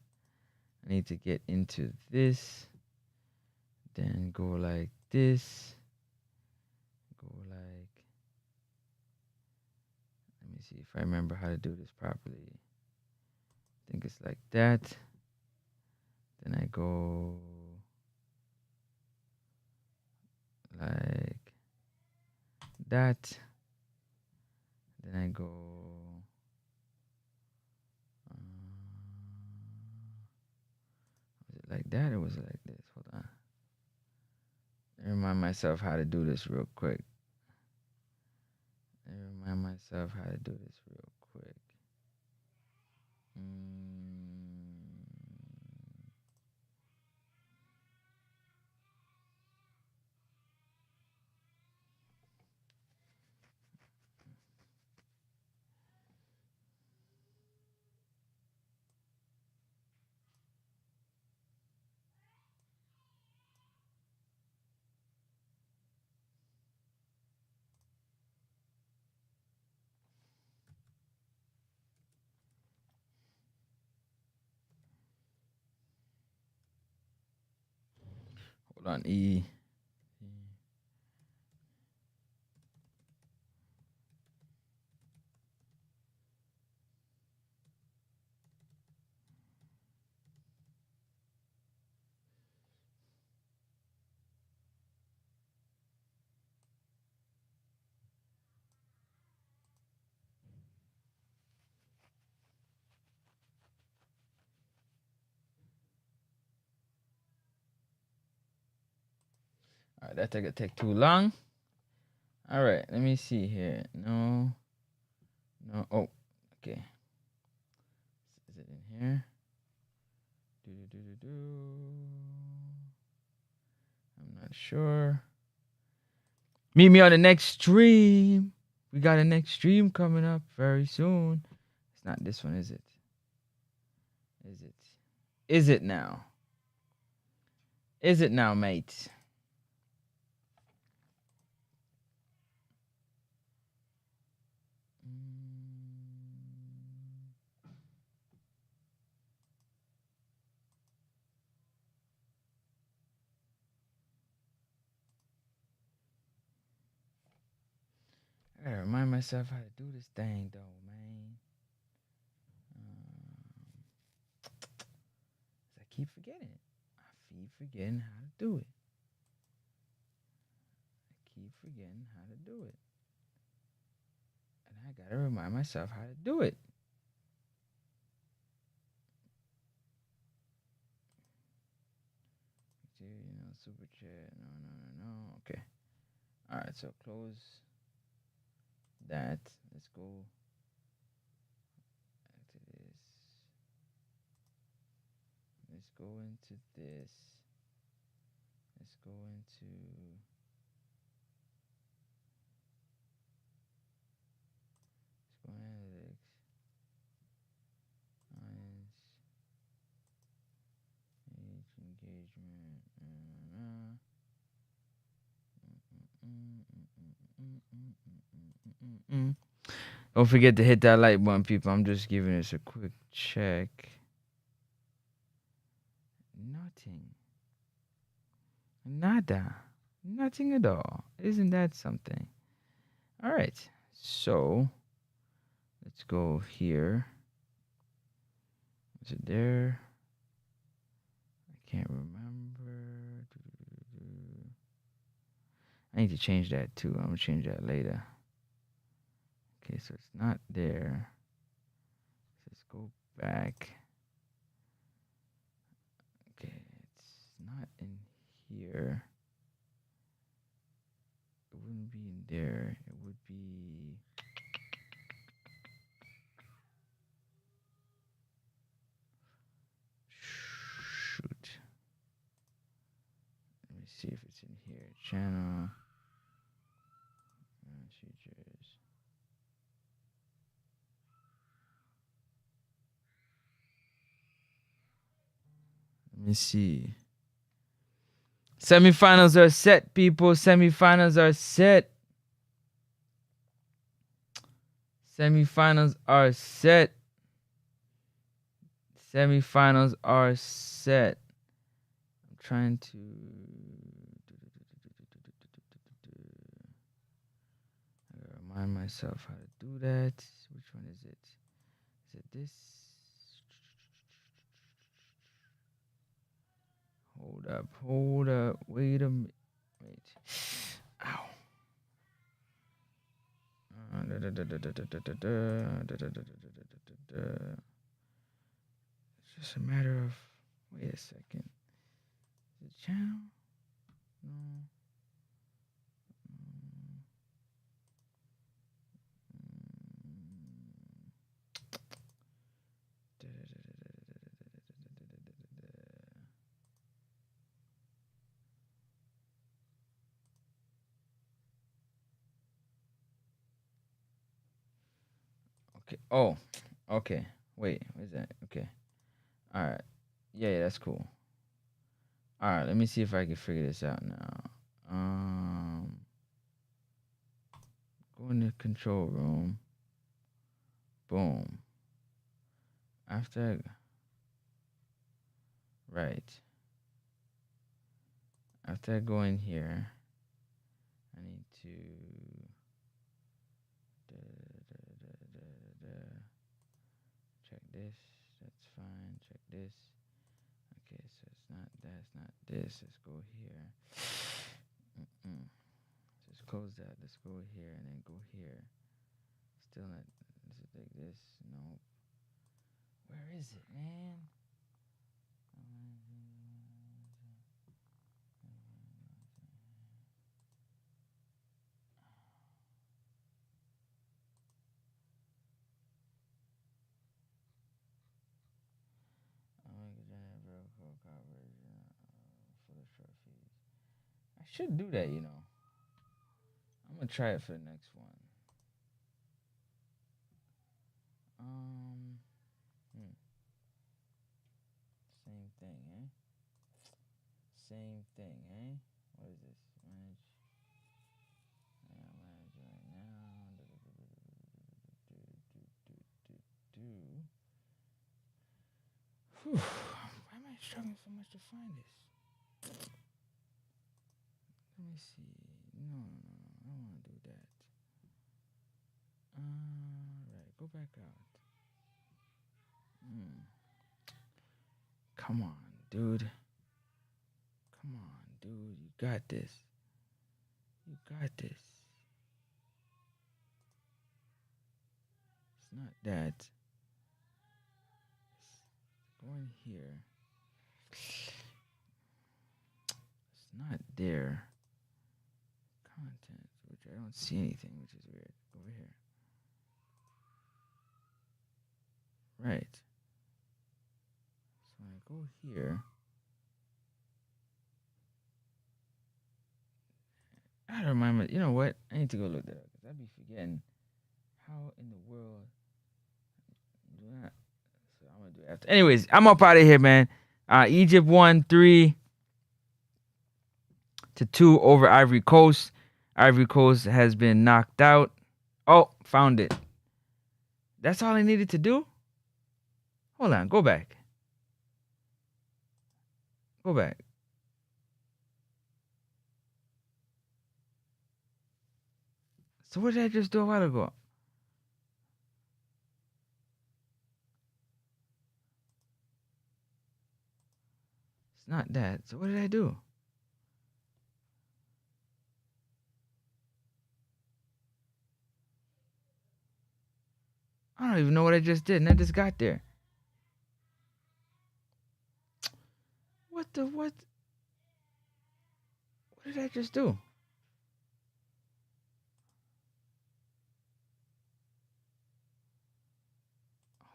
S1: I need to get into this. Then go like this. Go like... Let me see if I remember how to do this properly. I think it's like that. Then I go like that. Then I go... was it like that or was it like this? Hold on. I remind myself how to do this real quick. Hold on, E. All right, that's gonna take too long. All right, let me see here. No. Oh, okay. Is it in here? I'm not sure. Meet me on the next stream. We got a next stream coming up very soon. It's not this one, is it? Is it? Is it now? Is it now, mate? I gotta remind myself how to do this thing, though, man. I keep forgetting. I keep forgetting how to do it. And I gotta remind myself how to do it. Super chat. No. Okay. All right, so close that. Let's go into this. Let's go into this. Let's go into analytics. Engagement. Don't forget to hit that like button, people. I'm just giving this a quick check. Nothing. Nada. Nothing at all. Isn't that something? All right. So let's go here. Is it there? I can't remember. I need to change that too. I'm going to change that later. Okay, so it's not there. Let's go back. Okay, it's not in here. It wouldn't be in there. It would be... Shoot. Let me see if it's in here. Channel. Features. Let me see. Semifinals are set, people. Semifinals are set. Semifinals are set. Semifinals are set. I'm trying to remind myself how to do that. Which one is it? Is it this? Hold up. Wait a minute. Ow. It's just a matter of... Wait a second. Is it channel? No. Okay. Oh, okay. Wait, what is that? Okay. All right. Yeah, that's cool. All right, let me see if I can figure this out now. Go in the control room. Boom. After after I go in here, I need to check this. That's fine. Check this. Okay, so it's not that's not this. Let's go here. Just close that. Let's go here and then go here. Still not. This is like this. Nope. Where is it, man? I should do that, you know. I'm gonna try it for the next one. Same thing, eh? Same thing, eh? What is this? Manage. Manage right now. Why am I struggling so much to find this? Let me see. No, I don't want to do that. Right, go back out. Come on, dude. Come on, dude. You got this. You got this. It's not that. Go in here. It's not there. Content, which I don't see anything, which is weird. Over here. Right. So when I go here, I don't remember. You know what? I need to go look that up because I'd be forgetting how in the world do that. So I'm gonna do it after. Anyways, I'm up out of here, man. Egypt won 3-2 over Ivory Coast. Ivory Coast has been knocked out. Oh, found it. That's all I needed to do? Hold on, go back. Go back. So what did I just do a while ago? It's not that. So what did I do? I don't even know what I just did, and I just got there. What? What did I just do?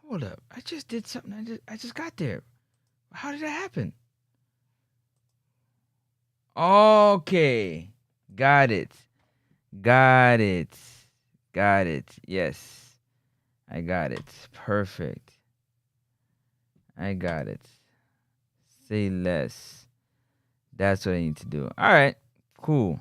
S1: Hold up. I just did something. I just got there. How did that happen? Okay. Got it. Yes. I got it. Perfect. I got it. Say less. That's what I need to do. All right. Cool.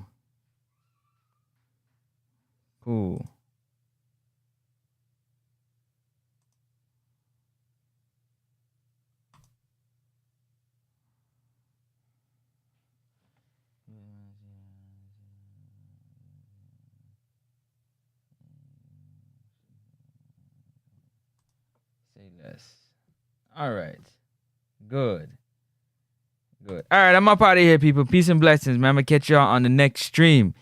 S1: Say less. All right. Good. All right, I'm up out of here, people. Peace and blessings, man. I'm going to catch y'all on the next stream.